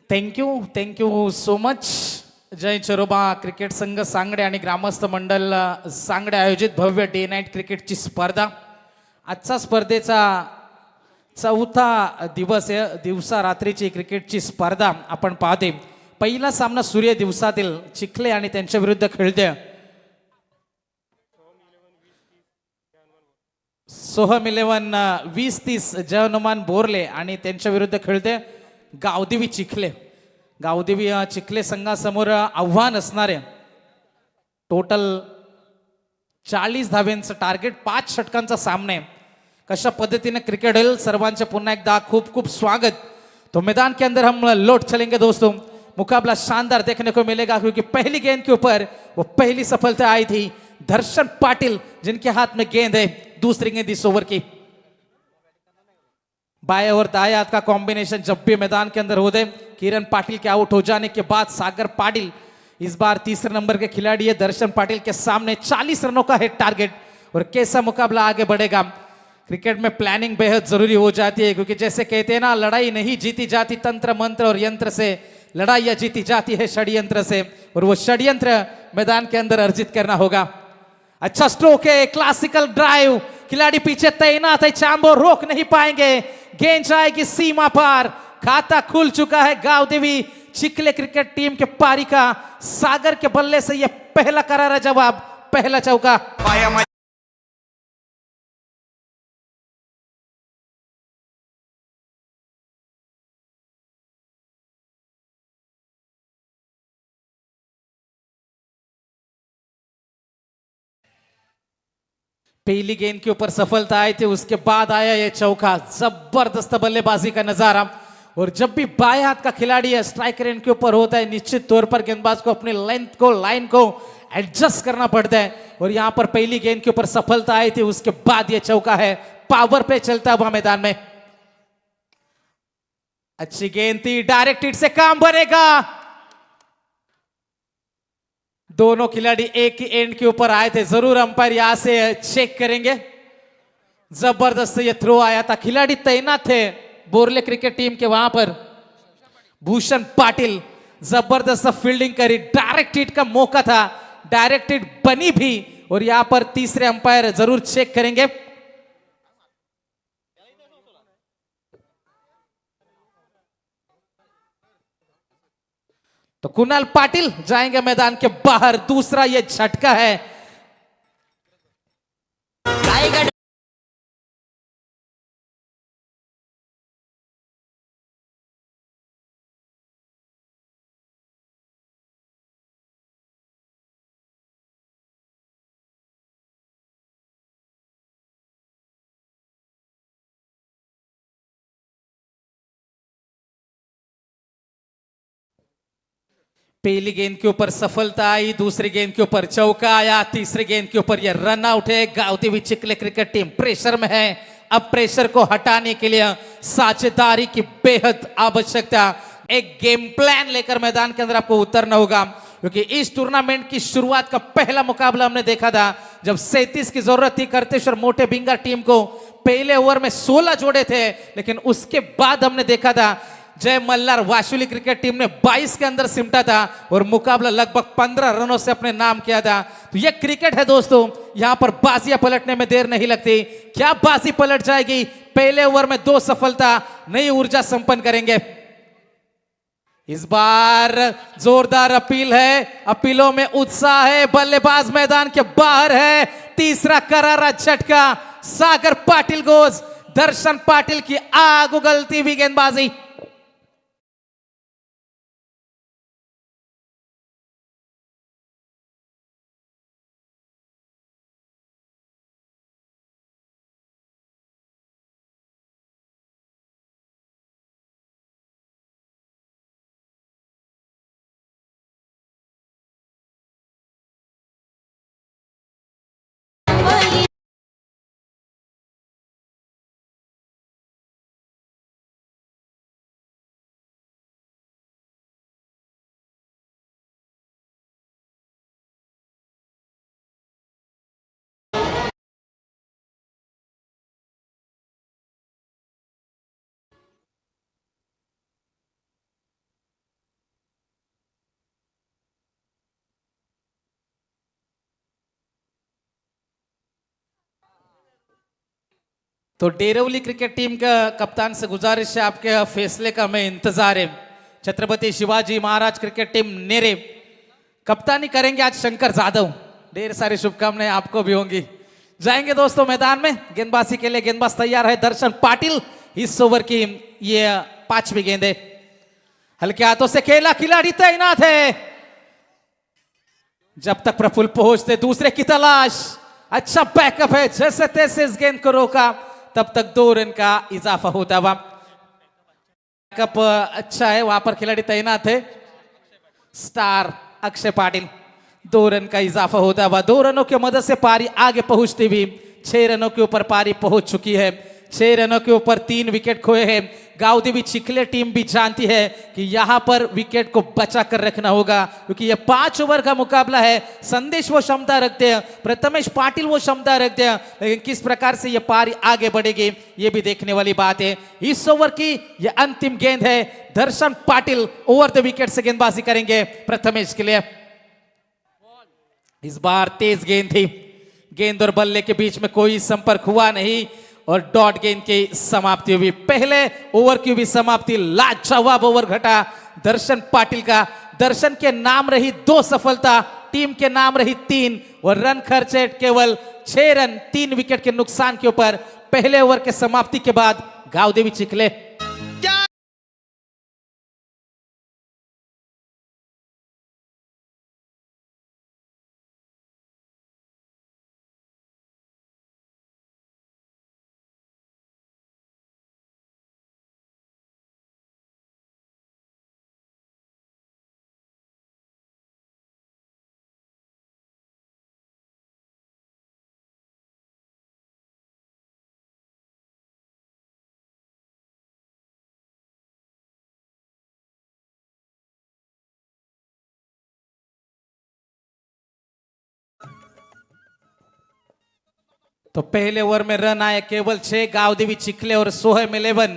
Thank you so much. जय चरोबा क्रिकेट संघ सांगडे आणि ग्रामस्थ मंडळ सांगडे आयोजित भव्य डे नाईट क्रिकेटची स्पर्धा. आजचा स्पर्धेचा चौथा दिवस आहे. दिवसा रात्रीची क्रिकेटची स्पर्धा आपण पाहते. पहिला सामना सूर्य दिवसातील चिखले आणि त्यांच्या विरुद्ध खेळते सोहम 11 20-30 जय हनुमान बोरले आणि त्यांच्या विरुद्ध खेळते गावदेवी चिखले. गावदेवी चिखले संघासमोर आव्हान असणारे टोटल 40 धाव्यांचं टार्गेट, 5 षटकांचा सामना आहे. कशा पद्धतीने क्रिकेट होईल सर्वांचे पुन्हा एकदा खूप खूप स्वागत. तो मैदान के अंदर हम लौट चलेंगे दोस्तों. मुकाबला शानदार देखने को मिलेगा क्योंकि पहली गेंद के ऊपर वो पहली सफलता आई थी दर्शन पाटिल जिनके हाथ में गेंद है. दूसरी गेंद इस ओवर की. बाएं और दाएं हाथ का कॉम्बिनेशन जब भी मैदान के अंदर होते. किरण पाटिल के आउट हो जाने के बाद सागर पाटिल इस बार तीसरे नंबर के खिलाड़ी है. दर्शन पाटिल के सामने 40 रनों का है टारगेट. और कैसा मुकाबला आगे बढ़ेगा. क्रिकेट में प्लानिंग बेहद जरूरी हो जाती है क्योंकि जैसे कहते हैं ना, लड़ाई नहीं जीती जाती तंत्र मंत्र और यंत्र से, लड़ाई जीती जाती है षड्यंत्र से. और वो षड्यंत्र मैदान के अंदर अर्जित करना होगा. अच्छा स्ट्रोक है, क्लासिकल ड्राइव, खिलाड़ी पीछे तैनात है, चांबो रोक नहीं पाएंगे. गेंद जाएगी सीमा पार. खाता खुल चुका है गावदेवी चिखले क्रिकेट टीम के पारी का. सागर के बल्ले से यह पहला करारा जवाब, पहला चौका. पहली गेंद के ऊपर सफलता आई थी, उसके बाद आया यह चौका. जबरदस्त बल्लेबाजी का नजारा. और जब भी बाएं हाथ का खिलाड़ी है स्ट्राइकर एंड के ऊपर होता है, निश्चित तौर पर गेंदबाज को अपने लेंथ को, लाइन को एडजस्ट करना पड़ता है. और यहां पर पहली गेंद के ऊपर सफलता आई थी, उसके बाद यह चौका है. पावर पे चलता हुआ मैदान में. अच्छी गेंद थी, डायरेक्ट हिट से काम बनेगा. दोनों खिलाड़ी एक ही एंड के ऊपर आए थे. जरूर अंपायर यहां से चेक करेंगे. जबरदस्त ये थ्रो आया था. खिलाड़ी तैनात थे बोरले क्रिकेट टीम के वहां पर. भूषण पाटिल जबरदस्त फील्डिंग करी. डायरेक्ट हिट का मौका था, डायरेक्ट हिट बनी भी. और यहां पर तीसरे अंपायर जरूर चेक करेंगे. तो कुणाल पाटिल जाएंगे मैदान के बाहर. दूसरा ये झटका है. पहली गेंद के ऊपर सफलता आई, दूसरी गेंद के ऊपर चौका आया, तीसरी गेंद के ऊपर यह रन आउट है. गावदेवी चिखले क्रिकेट टीम प्रेशर में है. अब प्रेशर को हटाने के लिए साझेदारी की बेहद आवश्यकता. एक गेम प्लान लेकर मैदान के अंदर आपको उतरना होगा क्योंकि इस टूर्नामेंट की शुरुआत का पहला मुकाबला हमने देखा था जब 37 की जरूरत थी करतेश्वर मोटे बिंगा टीम को, पहले ओवर में 16 जोड़े थे, लेकिन उसके बाद हमने देखा था जय मल्हार वाशुली क्रिकेट टीम ने 22 के अंदर सिमटा था और मुकाबला लगभग 15 रनों से अपने नाम किया था। तो ये क्रिकेट है दोस्तों, यहां पर बाजियां पलटने में देर नहीं लगती। क्या बाजी पलट जाएगी? पहले ओवर में 2 सफलता, नई ऊर्जा संपन्न करेंगे। इस बार जोरदार अपील है, अपीलों में उत्साह है, बल्लेबाज मैदान के बाहर है। तीसरा करारा झटका, सागर पाटिल गोज, दर्शन पाटिल की आग उगलती हुई गेंदबाजी। तो डेरवली क्रिकेट टीम का कप्तान से गुजारिश है, आपके फैसले का हमें इंतजार है। छत्रपति शिवाजी महाराज क्रिकेट टीम नेरे कप्तानी करेंगे आज शंकर जाधव। ढेर सारी शुभकामनाएं आपको भी होंगी। जाएंगे दोस्तों मैदान में, गेंदबाजी के लिए गेंदबाज तैयार है दर्शन पाटिल। इस ओवर की ये 5वीं गेंद है, हल्के हाथों से खेला, खिलाड़ी तैनात है। जब तक प्रफुल्ल पहुंचते दूसरे की तलाश, अच्छा बैकअप है, जैसे तैसे इस गेंद को रोका, तब तक 2 रन का इजाफा होता हुआ। बैकअप अच्छा है, वहां पर खिलाड़ी तैनात है। स्टार अक्षय पाटिल, 2 रन का इजाफा होता हुआ। 2 रनों की मदद से पारी आगे पहुंचती हुई 6 रनों के ऊपर पारी पहुंच चुकी है। 6 रनों के ऊपर 3 विकेट खोए हैं। गावदेवी चिखले टीम भी जानती है कि यहां पर विकेट को बचा कर रखना होगा, क्योंकि यह 5 ओवर का मुकाबला है। संदेश वो क्षमता रखते हैं, प्रथमेश पाटिल वो क्षमता रखते हैं, लेकिन किस प्रकार से यह पारी आगे बढ़ेगी ये भी देखने वाली बात है। इस ओवर की यह अंतिम गेंद है, दर्शन पाटिल ओवर द विकेट से गेंदबाजी करेंगे प्रथमेश के लिए। इस बार तेज गेंद थी, गेंद और बल्ले के बीच में कोई संपर्क हुआ नहीं और डॉट गेंद की समाप्ति हुई। पहले ओवर की भी समाप्ति, लाजवाब ओवर घटा दर्शन पाटिल का। दर्शन के नाम रही 2 सफलता, टीम के नाम रही 3 और रन खर्चे केवल 6 रन 3 विकेट के नुकसान के ऊपर। पहले ओवर के समाप्ति के बाद गावदेवी चिखले तो पहले ओवर में रन आए केवल 6। गावदेवी चिखले और सोहेम 11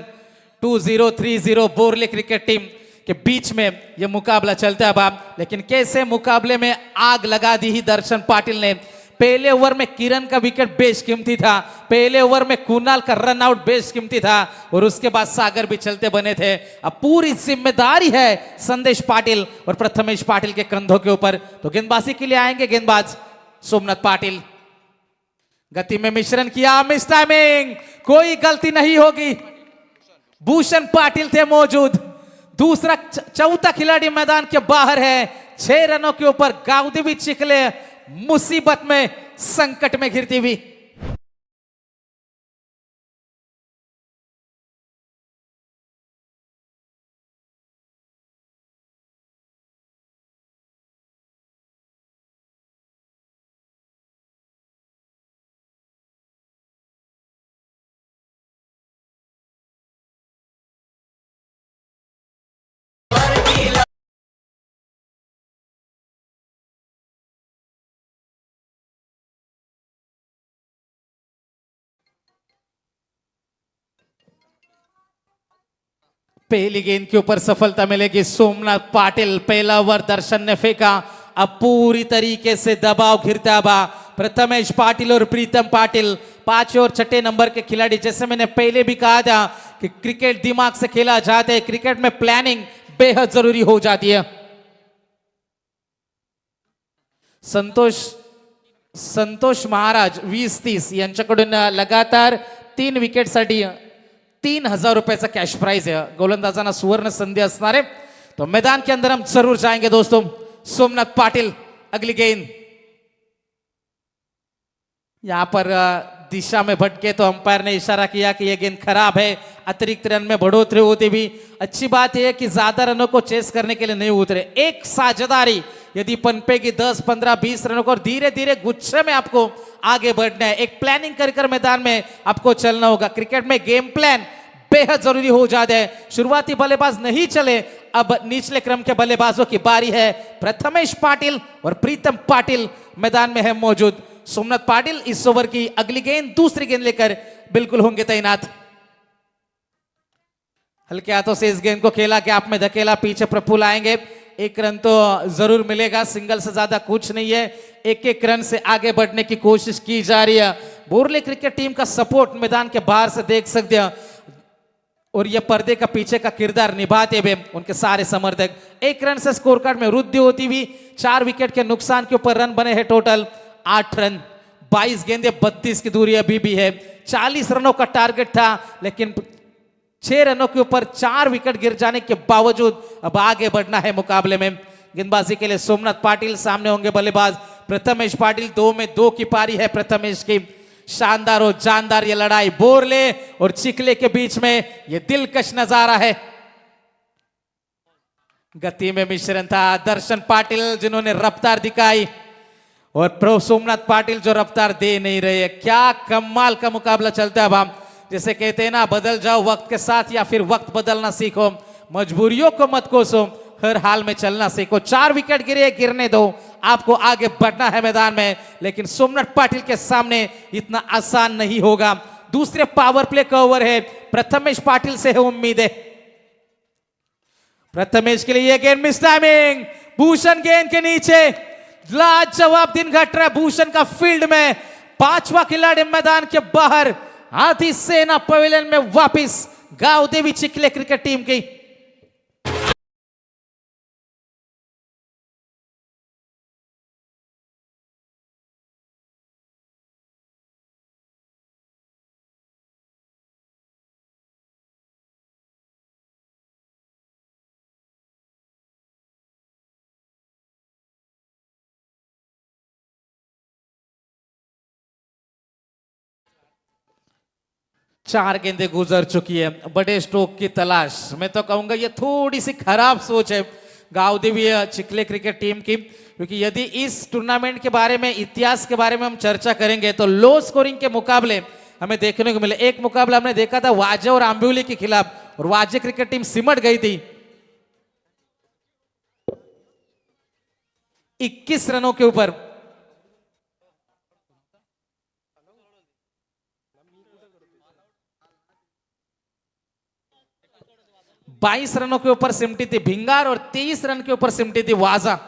2030 बोरले क्रिकेट टीम के बीच में यह मुकाबला चलता है अब। लेकिन कैसे मुकाबले में आग लगा दी ही दर्शन पाटिल ने। पहले ओवर में किरण का विकेट बेशकीमती था, पहले ओवर में कुणाल का रन आउट बेशकीमती था और उसके बाद सागर भी चलते बने थे। अब पूरी जिम्मेदारी है संदेश पाटिल और प्रथमेश पाटिल के कंधों के ऊपर। तो गेंदबाजी के लिए आएंगे गेंदबाज सोमनाथ पाटिल। गति में मिश्रण किया, मिस टाइमिंग, कोई गलती नहीं होगी। भूषण पाटिल थे मौजूद। दूसरा चौथा खिलाड़ी मैदान के बाहर है। 6 रनों के ऊपर गावदेवी चिखले मुसीबत में, संकट में घिरती हुई। पहली गेंद के ऊपर सफलता मिलेगी सोमनाथ पाटिल। पहला ओवर दर्शन ने फेंका, अब पूरी तरीके से दबाव घिरता हुआ प्रथमेश पाटिल और प्रीतम पाटिल 5 और 6 नंबर के खिलाड़ी। जैसे मैंने पहले भी कहा था कि क्रिकेट दिमाग से खेला जाता है, क्रिकेट में प्लानिंग बेहद जरूरी हो जाती है। संतोष महाराज 20-30 यांच्याकडून लगातार 3 विकेटसाठी 3000 रुपयाचा कॅश प्राइज है। गोलंदाजांना सुवर्ण संधी असणार है, तो मैदान के अंदर हम जरूर जाएंगे दोस्तों। सोमनाथ पाटिल अगली गेंद, यहां पर दिशा में भटके तो अंपायर ने इशारा किया कि यह गेंद खराब है, अतिरिक्त रन में बढ़ोतरी होती भी। अच्छी बात यह है कि ज्यादा रनों को चेस करने के लिए नहीं उतरे, एक साझेदारी यदि पनपेगी 10, 15, 20 रनों को, और धीरे धीरे गुच्छे में आपको आगे बढ़ना है। एक प्लानिंग कर मैदान में आपको चलना होगा। क्रिकेट में गेम प्लान बेहद जरूरी हो जाता है। शुरुआती बल्लेबाज नहीं चले, अब निचले क्रम के बल्लेबाजों की बारी है। प्रथमेश पाटिल और प्रीतम पाटिल मैदान में है मौजूद। सोमनाथ पाटिल इस ओवर की अगली गेंद, दूसरी गेंद लेकर बिल्कुल होंगे तैनात। हल्के हाथों से इस गेंद को खेला, गैप में धकेला, पीछे प्रफुल्ल आएंगे। 1 रन तो जरूर मिलेगा, सिंगल से ज्यादा कुछ नहीं है। 1-1 रन से आगे बढ़ने की कोशिश की जा रही है। बोरले क्रिकेट टीम का सपोर्ट मैदान के बाहर से देख सकते हैं, और यह पर्दे का पीछे का किरदार निभाते हुए उनके सारे समर्थक। 1 रन से स्कोर कार्ड में वृद्धि होती हुई 4 विकेट के नुकसान के ऊपर रन बने हैं टोटल 8 रन। 22 गेंदे, 32 की दूरी अभी भी है। 40 रनों का टारगेट था, लेकिन 6 रनों के ऊपर 4 विकेट गिर जाने के बावजूद अब आगे बढ़ना है मुकाबले में। गेंदबाजी के लिए सोमनाथ पाटिल, सामने होंगे बल्लेबाज प्रथमेश पाटिल। 2 में 2 की पारी है प्रथमेश की। शानदार और जानदार ये लड़ाई बोरले और चिखले के बीच में, ये दिलकश नजारा है। गति में मिश्रण था। दर्शन पाटिल जिन्होंने रफ्तार दिखाई, और प्रो सोमनाथ पाटिल जो रफ्तार दे नहीं रहे। क्या कमाल का मुकाबला चलता है। अब हम जैसे कहते हैं ना, बदल जाओ वक्त के साथ, या फिर वक्त बदलना सीखो। मजबूरियों को मत कोसो, हर हाल में चलना सीखो। 4 विकेट गिरे, गिरने दो, आपको आगे बढ़ना है मैदान में। लेकिन सोमनाथ पाटिल के सामने इतना आसान नहीं होगा। दूसरे पावर प्ले का ओवर है, प्रथमेश पाटिल से है उम्मीद है। प्रथमेश के लिए यह गेंद मिस टाइमिंग, भूषण गेंद के नीचे, लाजवाब दिन घट रहा है भूषण का फील्ड में। 5वां खिलाड़ी मैदान के बाहर, हाथी सेना पवेलियन में वापिस गांव देवी चिखले क्रिकेट टीम की। चार गेंदें गुजर चुकी है, बड़े स्ट्रोक की तलाश। मैं तो कहूंगा ये थोड़ी सी खराब सोच है गांव देवी चिखले क्रिकेट टीम की, क्योंकि यदि इस टूर्नामेंट के बारे में, इतिहास के बारे में हम चर्चा करेंगे तो लो स्कोरिंग के मुकाबले हमें देखने को मिले। एक मुकाबला हमने देखा था वाजे और आंबिवली के खिलाफ, और वाजे क्रिकेट टीम सिमट गई थी 21 रनों के ऊपर। बाईस रनों के ऊपर सिमटी थी भिंगार, और 23 रन के ऊपर सिमटी थी वाजा।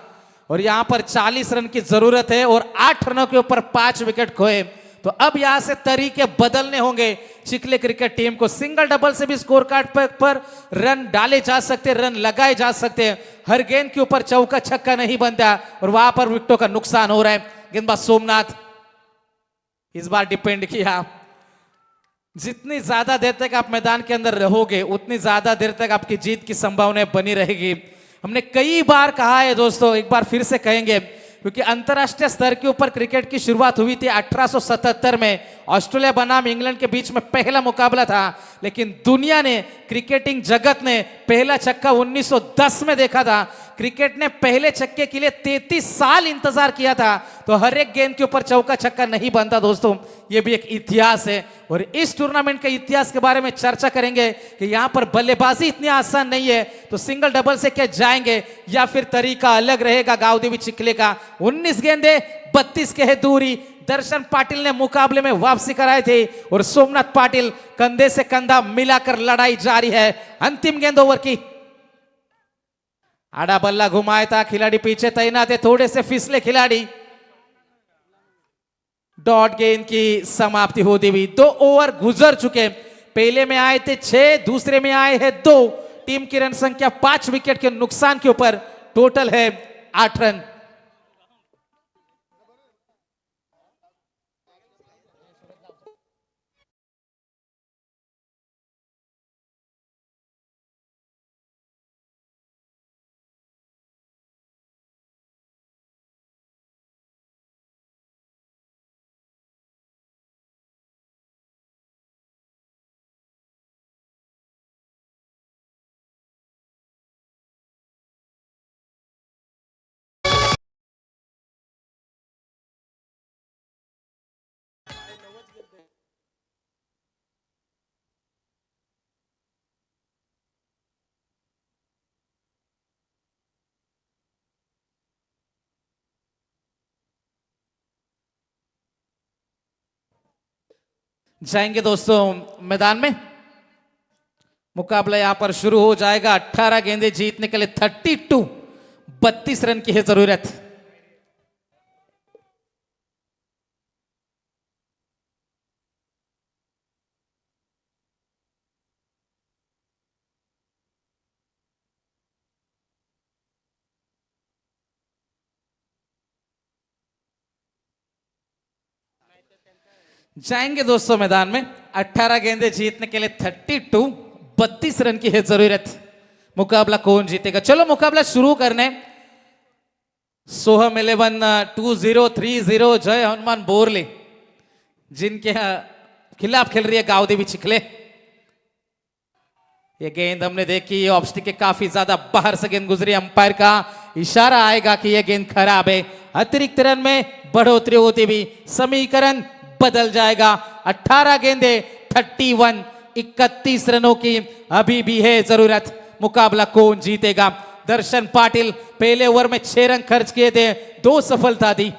और यहां पर 40 रन की जरूरत है, और 8 रनों के ऊपर 5 विकेट खोए। तो अब यहां से तरीके बदलने होंगे चिखले क्रिकेट टीम को। सिंगल डबल से भी स्कोर कार्ड पर रन डाले जा सकते, रन लगाए जा सकते हैं। हर गेंद के ऊपर चौका छक्का नहीं बनता, और वहां पर विकेटों का नुकसान हो रहा है। गेंदबाज सोमनाथ इस बार डिपेंड किया, जितनी ज्यादा देर तक आप मैदान के अंदर रहोगे उतनी ज्यादा देर तक आपकी जीत की संभावना बनी रहेगी। हमने कई बार कहा है दोस्तों, एक बार फिर से कहेंगे, क्योंकि अंतरराष्ट्रीय स्तर के ऊपर क्रिकेट की शुरुआत हुई थी 1877 में। ऑस्ट्रेलिया बनाम इंग्लैंड के बीच में पहला मुकाबला था, लेकिन दुनिया ने, क्रिकेटिंग जगत ने पहला छक्का 1910 में देखा था। क्रिकेट ने पहले छक्के के लिए 33 साल इंतजार किया था। तो हर एक गेंद के ऊपर चौका छक्का नहीं बनता दोस्तों, ये भी एक इतिहास है। और इस टूर्नामेंट के इतिहास के बारे में चर्चा करेंगे कि यहां पर बल्लेबाजी इतनी आसान नहीं है, तो सिंगल डबल से क्या जाएंगे, या फिर तरीका अलग रहेगा गांव देवी चिखले का। 19 गेंदे 32 के है दूरी। दर्शन पाटिल ने मुकाबले में वापसी कराई थी और सोमनाथ पाटिल कंधे से कंधा मिलाकर लड़ाई जारी है। अंतिम गेंद ओवर की। आड़ा बल्ला घुमाया था, खिलाड़ी पीछे तैनात है, थोड़े से फिसले खिलाड़ी। डॉट गेंद की समाप्ति होती हुई 2 ओवर गुजर चुके। पहले में आए थे 6, दूसरे में आए हैं 2। टीम की रन संख्या 5 विकेट के नुकसान के ऊपर, टोटल है 8 रन। जाएंगे दोस्तों मैदान में। मुकाबला यहां पर शुरू हो जाएगा। 18 गेंदे जीतने के लिए 32 रन की है जरूरत। जाएंगे दोस्तों मैदान में। 18 गेंदे जीतने के लिए 32 रन की है जरूरत। मुकाबला कौन जीतेगा? चलो मुकाबला शुरू करने। सोहम 11 2030 जय हनुमान बोरले जिनके खिलाफ खेल रही है गावदेवी चिखले। ये गेंद हमने देखी, ऑफ स्टिक के काफी ज्यादा बाहर से गेंद गुजरी। अंपायर का इशारा आएगा कि यह गेंद खराब है। अतिरिक्त रन में बढ़ोतरी होती हुई समीकरण बदल जाएगा। 18 गेंदे 31 रनों की अभी भी है जरूरत। मुकाबला कौन जीतेगा? दर्शन पाटिल पहले ओवर में 6 रन खर्च किए थे, 2 सफलता दी।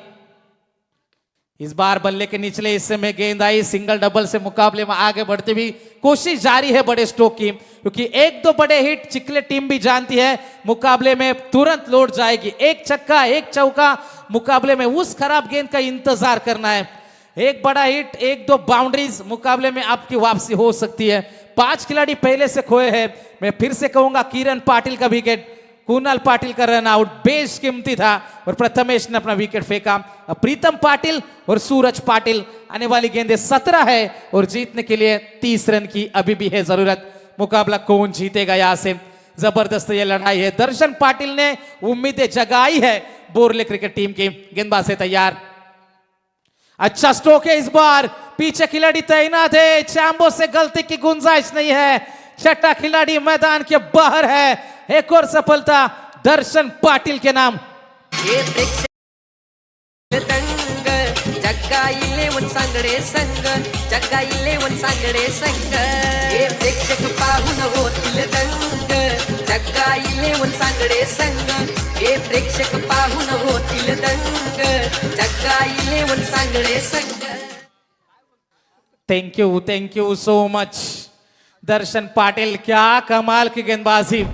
इस बार बल्ले के निचले हिस्से में गेंद आई, सिंगल डबल से मुकाबले में आगे बढ़ती हुई कोशिश जारी है बड़े स्ट्रोक की, क्योंकि 1-2 बड़े हिट चिखले टीम भी जानती है मुकाबले में तुरंत लौट जाएगी। 1 छक्का 1 चौका मुकाबले में उस खराब गेंद का इंतजार करना है। 1 बड़ा हिट 1-2 बाउंड्रीज मुकाबले में आपकी वापसी हो सकती है। 5 खिलाड़ी पहले से खोए हैं। मैं फिर से कहूंगा किरण पाटिल का विकेट, कुणाल पाटिल का रन आउट बेशकीमती था और प्रथमेश ने अपना विकेट फेंका। अब प्रीतम पाटिल और सूरज पाटिल, आने वाली गेंदें 17 है और जीतने के लिए 30 रन की अभी भी है जरूरत। मुकाबला कौन जीतेगा? यहां से जबरदस्त ये लड़ाई है। दर्शन पाटिल ने उम्मीदें जगाई है बोरले क्रिकेट टीम की। गेंदबाज है तैयार, अच्छा स्ट्रोक है इस बार, पीछे खिलाड़ी तैनात है, चैम्बो से गलती की गुंजाइश नहीं है। छठा खिलाड़ी मैदान के बाहर है। एक और सफलता दर्शन पाटिल के नाम। जग्गा 11 सांगडे संघ, जग्गा 11 सांगडे संघ, हे प्रेक्षक पाहून होतील दंग। जग्गा 11 सांगडे संघ, हे प्रेक्षक पाहून होतील दंग। जग्गा 11 सांगडे संघ। थैंक यू सो मच दर्शन पाटिल, क्या कमाल की गेंदबाजी।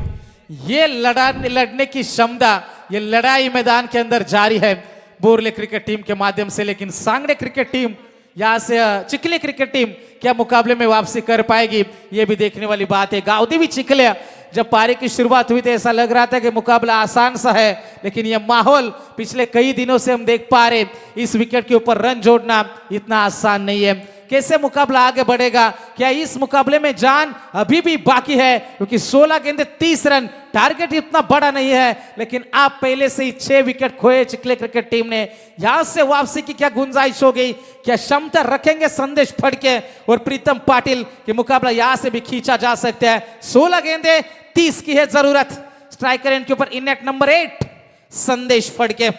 ये लड़ने की क्षमता, ये लड़ाई मैदान के अंदर जारी है बोरले क्रिकेट टीम के माध्यम से। लेकिन सांगड़े क्रिकेट टीम, यहां से चिखले क्रिकेट टीम क्या मुकाबले में वापसी कर पाएगी, ये भी देखने वाली बात है। गावदेवी चिखले, जब पारी की शुरुआत हुई थी ऐसा लग रहा था कि मुकाबला आसान सा है, लेकिन यह माहौल पिछले कई दिनों से हम देख पा रहे, इस विकेट के ऊपर रन जोड़ना इतना आसान नहीं है। कैसे मुकाबला आगे बढ़ेगा? क्या इस मुकाबले में जान अभी भी बाकी है? क्योंकि 16 गेंदे 30 रन, टारगेट इतना बड़ा नहीं है, लेकिन आप पहले से ही 6 विकेट खोए चिखले क्रिकेट टीम ने। यहां से वापसी की क्या गुंजाइश हो गई? क्या क्षमता रखेंगे संदेश फड़के और प्रीतम पाटिल कि मुकाबला यहां से भी खींचा जा सकता है? 16 गेंदे 30 की है जरूरत। स्ट्राइकर एंड के ऊपर इनएक्ट नंबर 8 संदेश Phadke.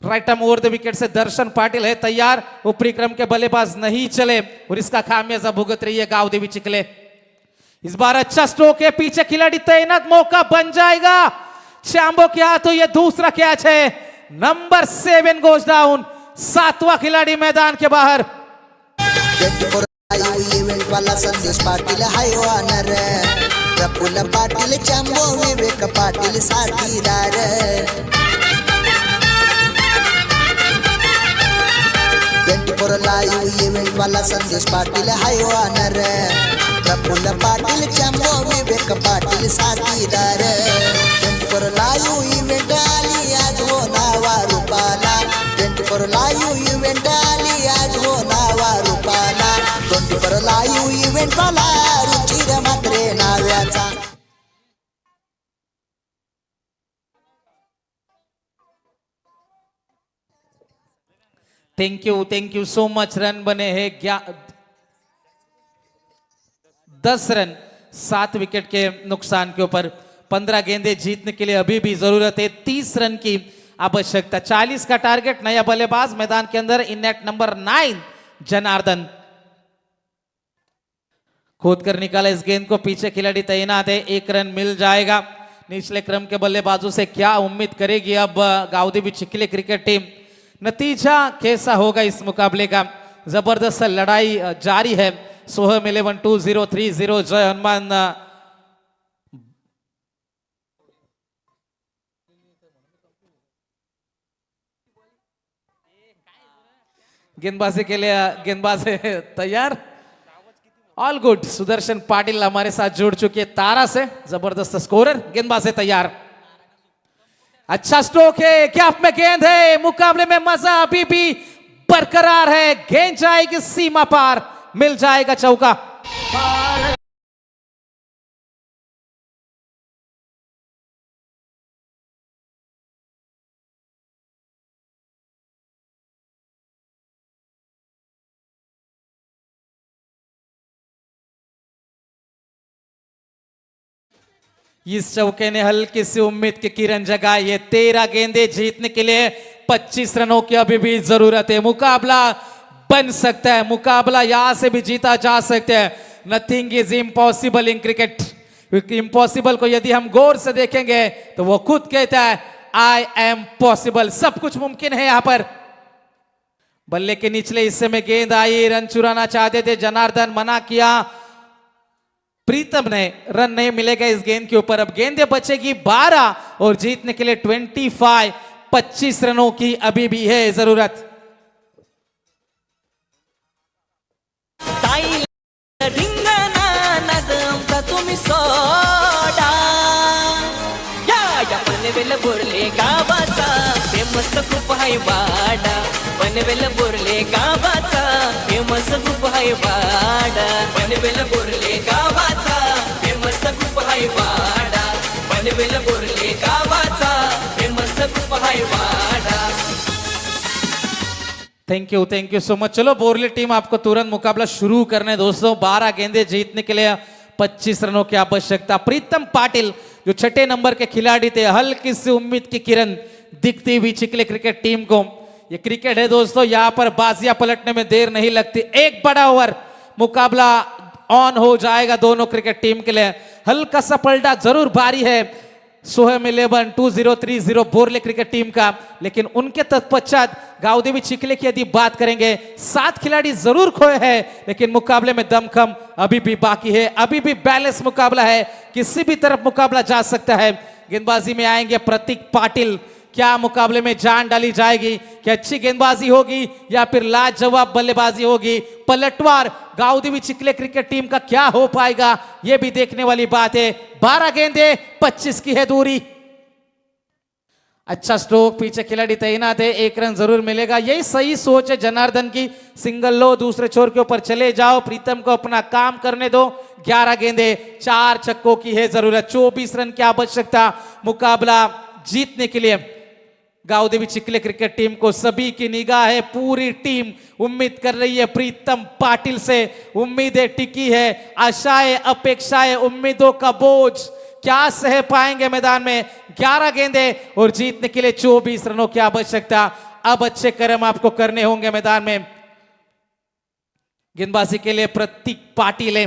Right arm over the wicket से दर्शन पाटिल है तैयार। ऊपरी क्रम के बल्लेबाज नहीं चले और इसका खामियाजा भुगत रही है गावदेवी चिखले। इस बार अच्छा स्ट्रोक है, पीछे खिलाड़ी तैनात, मौका बन जाएगा। चैम्बो के हाथों यह दूसरा कैच है। नंबर 7 गोज डाउन, 7वां खिलाड़ी मैदान के बाहर। इव्हेंट वाला संदेश पाटील हाय वानर, प्रफुल्ल पाटील चांबो विवेक पाटील साथीदार। 24 लाईव्ह इव्हेंट वाला संदेश पाटील हाय वानर, प्रफुल्ल पाटील चांबो विवेक पाटील साथीदार। 24 लाईव्ह इव्हेंट आली आज हो नावा रूपाला, 24 लाईव्ह इव्हेंट आली आज हो नावा रूपाला। 24 लाईव्ह इव्हेंट वाला रुचिर मात्रे नाव्याचा। Thank you so much. Run बने हैं 10 रन 7 विकेट के नुकसान के ऊपर। 15 गेंदें जीतने के लिए अभी भी जरूरत है 30 रन की आवश्यकता। 40 का टारगेट। नया बल्लेबाज मैदान के अंदर, इन एट नंबर 9 जनार्दन। खोद कर निकाला इस गेंद को, पीछे खिलाड़ी तैनात है, 1 रन मिल जाएगा। निचले क्रम के बल्लेबाजों से क्या उम्मीद करेगी अब गावदेवी चिखली क्रिकेट टीम? नतीजा कैसा होगा इस मुकाबले का? जबरदस्त लड़ाई जारी है। सोहम 11-2-0-3-0 जय हनुमान गेंदबाजी के लिए गेंदबाज तैयार, ऑल गुड। सुदर्शन पाटिल हमारे साथ जुड़ चुके हैं तारा से, जबरदस्त स्कोरर। गेंदबाज तैयार, अच्छा स्ट्रोक है, गैप में गेंद है, मुकाबले में मजा अभी भी बरकरार है। गेंद जाएगी सीमा पार, मिल जाएगा चौका। इस चौके ने हल्की सी उम्मीद की किरण जगाई है। 13 गेंदें जीतने के लिए 25 रनों की अभी भी जरूरत है। मुकाबला बन सकता है, मुकाबला यहां से भी जीता जा सकता है। Nothing is impossible in cricket. Impossible को यदि हम गौर से देखेंगे तो वो खुद कहता है आई एम पॉसिबल। सब कुछ मुमकिन है यहां पर। बल्ले के निचले हिस्से में गेंद आई, रन चुराना चाहते थे जनार्दन, मना किया प्रीतम ने। रन नहीं मिलेगा इस गेंद के ऊपर। अब गेंदें बचेगी 12 और जीतने के लिए 25 रनों की अभी भी है जरूरत। तुम्ही सोडा या पनवेल बोरले गावाचा फेमस ग्रुप हाय वाडा, पनवेल बोरले गावाचा फेमस ग्रुप हाय वाडा, पनवेल बोरले गावाचा फेमस ग्रुप हाय वाडा, पनवेल बोरले गावाचा famous group hi Wada. Thank you so much. चलो बोरली टीम आपको तुरंत मुकाबला शुरू करने दोस्तों। 12 गेंदें जीतने के लिए 25 रनों की आवश्यकता। प्रीतम पाटिल जो 6 नंबर के खिलाड़ी थे, हल्की सी उम्मीद की किरण दिखती हुई चिखली क्रिकेट टीम को। ये क्रिकेट है दोस्तों, यहां पर बाजियां पलटने में देर नहीं लगती। एक बड़ा ओवर, मुकाबला ऑन हो जाएगा दोनों क्रिकेट टीम के लिए। हल्का सा पलटा जरूर भारी है सोहम 11-2-0-3-0 बोरले क्रिकेट टीम का, लेकिन उनके तत्पश्चात गावदेवी चिखली की यदि बात करेंगे 7 खिलाड़ी जरूर खोए हैं, लेकिन मुकाबले में दमखम अभी भी बाकी है। अभी भी बैलेंस मुकाबला है, किसी भी तरफ मुकाबला जा सकता है। गेंदबाजी में आएंगे प्रतीक पाटिल। क्या मुकाबले में जान डाली जाएगी? क्या अच्छी गेंदबाजी होगी या फिर लाजवाब बल्लेबाजी होगी? पलटवार गावदेवी चिखली क्रिकेट टीम का क्या हो पाएगा, यह भी देखने वाली बात है। 12 गेंदें 25 की है दूरी। अच्छा स्ट्रोक, पीछे खिलाड़ी तैनात है, 1 रन जरूर मिलेगा। यही सही सोच है जनार्दन की। सिंगल लो, दूसरे छोर के ऊपर चले जाओ, प्रीतम को अपना काम करने दो। 11 गेंदें 4 छक्कों की है जरूरत। 24 रन की आवश्यकता मुकाबला जीतने के लिए गावदेवी चिखली क्रिकेट टीम को। सभी की निगाह है, पूरी टीम उम्मीद कर रही है प्रीतम पाटिल से। उम्मीदें टिकी है, आशाएं अपेक्षाएं, उम्मीदों का बोझ क्या सह पाएंगे मैदान में? 11 गेंदें और जीतने के लिए 24 रनों की आवश्यकता। अब अच्छे कर्म आपको करने होंगे मैदान में। गेंदबाजी के लिए प्रतीक पाटिल है,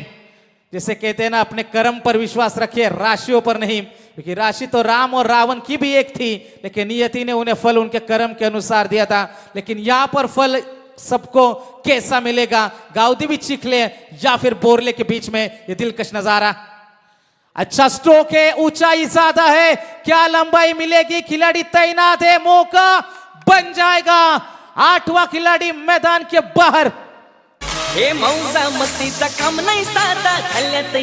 जैसे कहते हैं ना, अपने कर्म पर विश्वास रखिए, राशियों पर नहीं। क्योंकि राशि तो राम और रावण की भी एक थी, लेकिन नियति ने उन्हें फल उनके कर्म के अनुसार दिया था। लेकिन यहाँ पर फल सबको कैसा मिलेगा, गाउदी भी चिखले या फिर बोरले के बीच में ये दिलकश नजारा। अच्छा स्ट्रोक है, ऊंचाई ज्यादा है, क्या लंबाई मिलेगी, खिलाड़ी तैनात है, मौका बन जाएगा। 8वां खिलाड़ी मैदान के बाहर। हे मौजा मस्तीचा काम नाही साधा, हल्ल्यात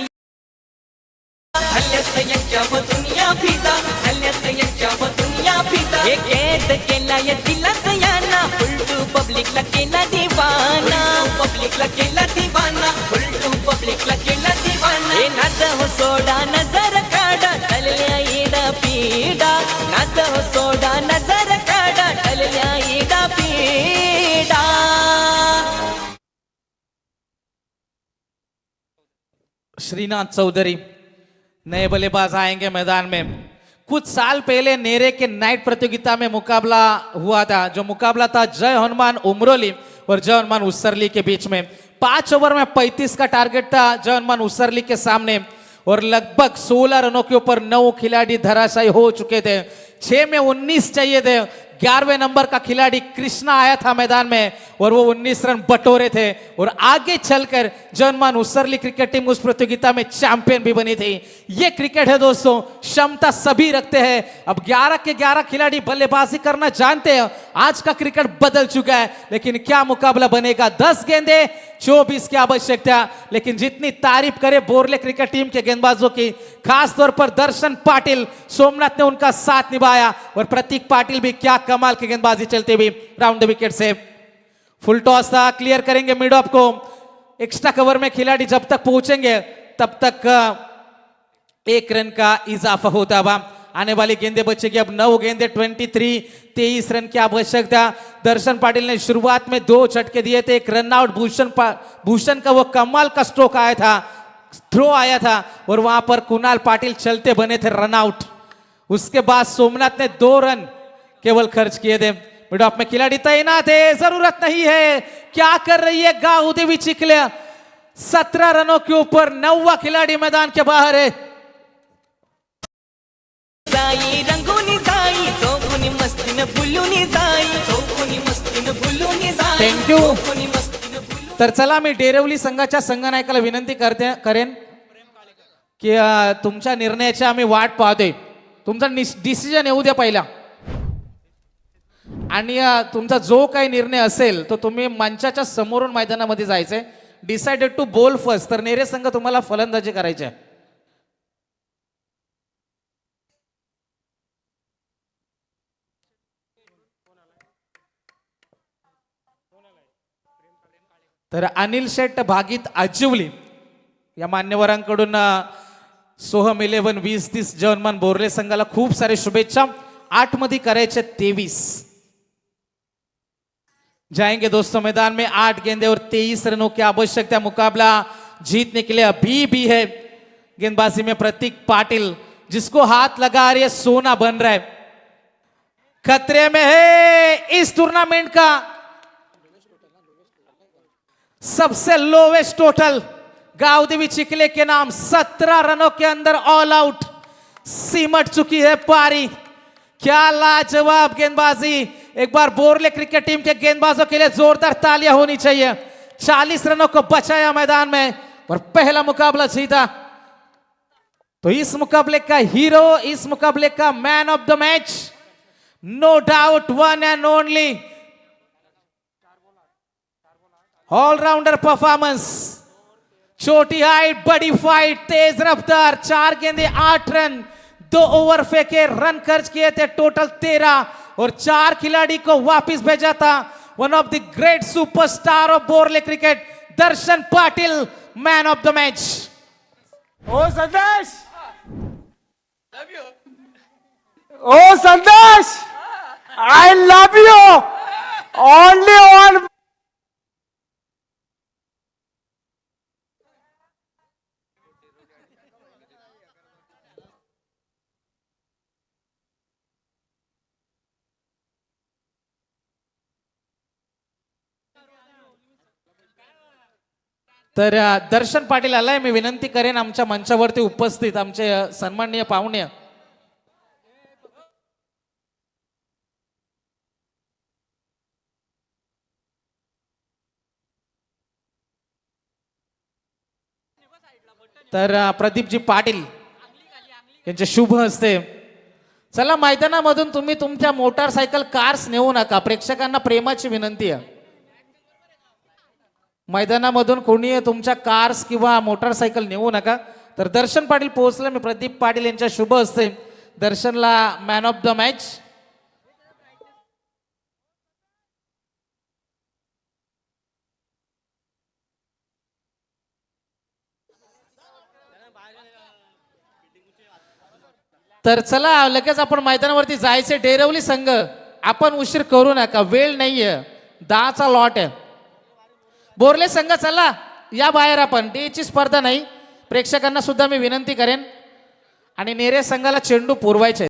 याच्यावर दुनिया फिदा, हल्ल्यात याच्यावर दुनिया फिदा। हे कैद केला या दिलात याना, उलटू पब्लिकला केला दिवाना, पब्लिकला केला दिवाना, उलटू पब्लिकला केला दिवाना। हे नाद हो सोडा नजर काढा, टलल्या येडा पीडा, नाद हो सोडा नजर काढा, टलल्या येडा पीडा। श्रीनाथ चौधरी नए बल्लेबाज आएंगे मैदान में। कुछ साल पहले नेरे के नाइट प्रतियोगिता में मुकाबला हुआ था, जो मुकाबला था जय हनुमान उमरोली और जय हनुमान उसरली के बीच में। 5 ओवर में 35 का टारगेट था जय हनुमान उसरली के सामने और लगभग 16 रनों के ऊपर 9 खिलाड़ी धराशायी हो चुके थे। 6 में 19 चाहिए थे। 11वें नंबर का खिलाड़ी कृष्णा आया था मैदान में और वो 19 रन बटोरे थे और आगे चलकर जय हनुमान उसरली क्रिकेट टीम उस प्रतियोगिता में चैंपियन भी बनी थी। ये क्रिकेट है दोस्तों, क्षमता सभी रखते हैं। अब 11 के 11 खिलाड़ी बल्लेबाजी करना जानते हैं। आज का क्रिकेट बदल चुका है, लेकिन क्या मुकाबला बनेगा। 10 गेंदे 24 की आवश्यकता, लेकिन जितनी तारीफ करे बोरले क्रिकेट टीम के गेंदबाजों की, खास तौर पर दर्शन पाटिल, सोमनाथ ने उनका साथ निभाया और प्रतीक पाटिल भी क्या कमाल की गेंदबाजी चलती हुई राउंड द विकेट से। फुल टॉस था, क्लियर करेंगे मिड ऑफ को। एक्स्ट्रा कवर में खिलाड़ी जब तक पहुंचेंगे तब तक 1 रन का इजाफा होता हुआ। आने वाली गेंदे बचेगी अब 9 गेंदे 23 रन की आवश्यकता। दर्शन पाटिल ने शुरुआत में 2 झटके दिए थे, 1 रन आउट। भूषण का वो कमाल का स्ट्रोक आया था, थ्रो आया था और वहां पर कुणाल पाटिल चलते बने थे रन आउट। उसके बाद सोमनाथ ने 2 रन केवल खर्च किए थे। मिड ऑफ में खिलाड़ी तैनात है, जरूरत नहीं है। क्या कर रही है गाउदेवी चिखले, 17 रनों के ऊपर 9वां खिलाड़ी मैदान के बाहर है। जाई रंगोनी जाई, चौकोनी मस्तीन फुलूनी जाई, चौकोनी मस्तीन फुलूनी जाई। Thank you. चौकोनी मस्तीन फुलूनी। तर चला, मी डेरवली संघाच्या संघनायकाला विनंती करेन की तुमच्या निर्णयाची आम्ही वाट पाहतोय। तुमचा डिसिजन येऊ द्या पहिला, आणि तुमचा जो काही निर्णय असेल तो तुम्ही मंचाच्या समोरून मैदानामध्ये जायचंय। डिसाइडेड टू बॉल फर्स्ट, तर नेरे संघ तुम्हाला फलंदाजी करायची आहे। तर अनिल शेट भागीत आजिवली या मान्यवरांकडून सोहम 11 20-30 जय हनुमान बोरले संघाला खूप सारे शुभेच्छा। 8 मध्ये करायचे 23 जाएंगे दोस्तों मैदान में। 8 गेंदे और 23 रनों की आवश्यकता। मुकाबला जीतने के लिए अभी भी है। गेंदबाजी में प्रतीक पाटिल, जिसको हाथ लगा रही है सोना बन रहा है, खतरे में है। इस टूर्नामेंट का सबसे लोवेस्ट टोटल गाउदेवी चिखले के नाम 17 रनों के अंदर ऑल आउट सिमट चुकी है पारी। क्या लाजवाब गेंदबाजी। एक बार बोरले क्रिकेट टीम के गेंदबाजों के लिए जोरदार तालियां होनी चाहिए। 40 रनों को बचाया मैदान में और पहला मुकाबला जीता। तो इस मुकाबले का हीरो, इस मुकाबले का man of the match, no doubt one and only allrounder performance. छोटी हाइट, बड़ी फाइट, तेज रफ्तार। 4 गेंदे 8 रन, 2 ओवर फेंके, रन खर्च किए थे टोटल 13 और 4 खिलाड़ी को वापस भेजा था। One of the great superstar of Borle cricket, Darshan Patil, man of the match. ओ संदेश, ओ Sandesh, I love you only one. तर दर्शन पाटील आलाय, मी विनंती करेन आमच्या मंचावरती उपस्थित आमचे सन्माननीय पाहुणे तर प्रदीपजी पाटील यांचे शुभ हस्ते. चला, मैदानामधून तुम्ही तुमच्या मोटारसायकल कार्स नेऊ नका. प्रेक्षकांना प्रेमाची विनंती आहे. मैदानामधून कोणी तुमच्या कार्स किंवा मोटारसायकल नेऊ नका. तर दर्शन पाटील पोहोचले. मी प्रदीप पाटील यांच्या शुभ हस्ते दर्शनला मॅन ऑफ द मॅच. तर चला, लगेच आपण मैदानावरती जायचे. डेरवली संघ, आपण उशीर करू नका, वेळ नाहीये, 10चा लॉट आहे. बोरले संघ चला या बाहेर, आपण डेची स्पर्धा नाही. प्रेक्षकांना सुद्धा मी विनंती करेन. आणि नेरे संघाला चेंडू पुरवायचे.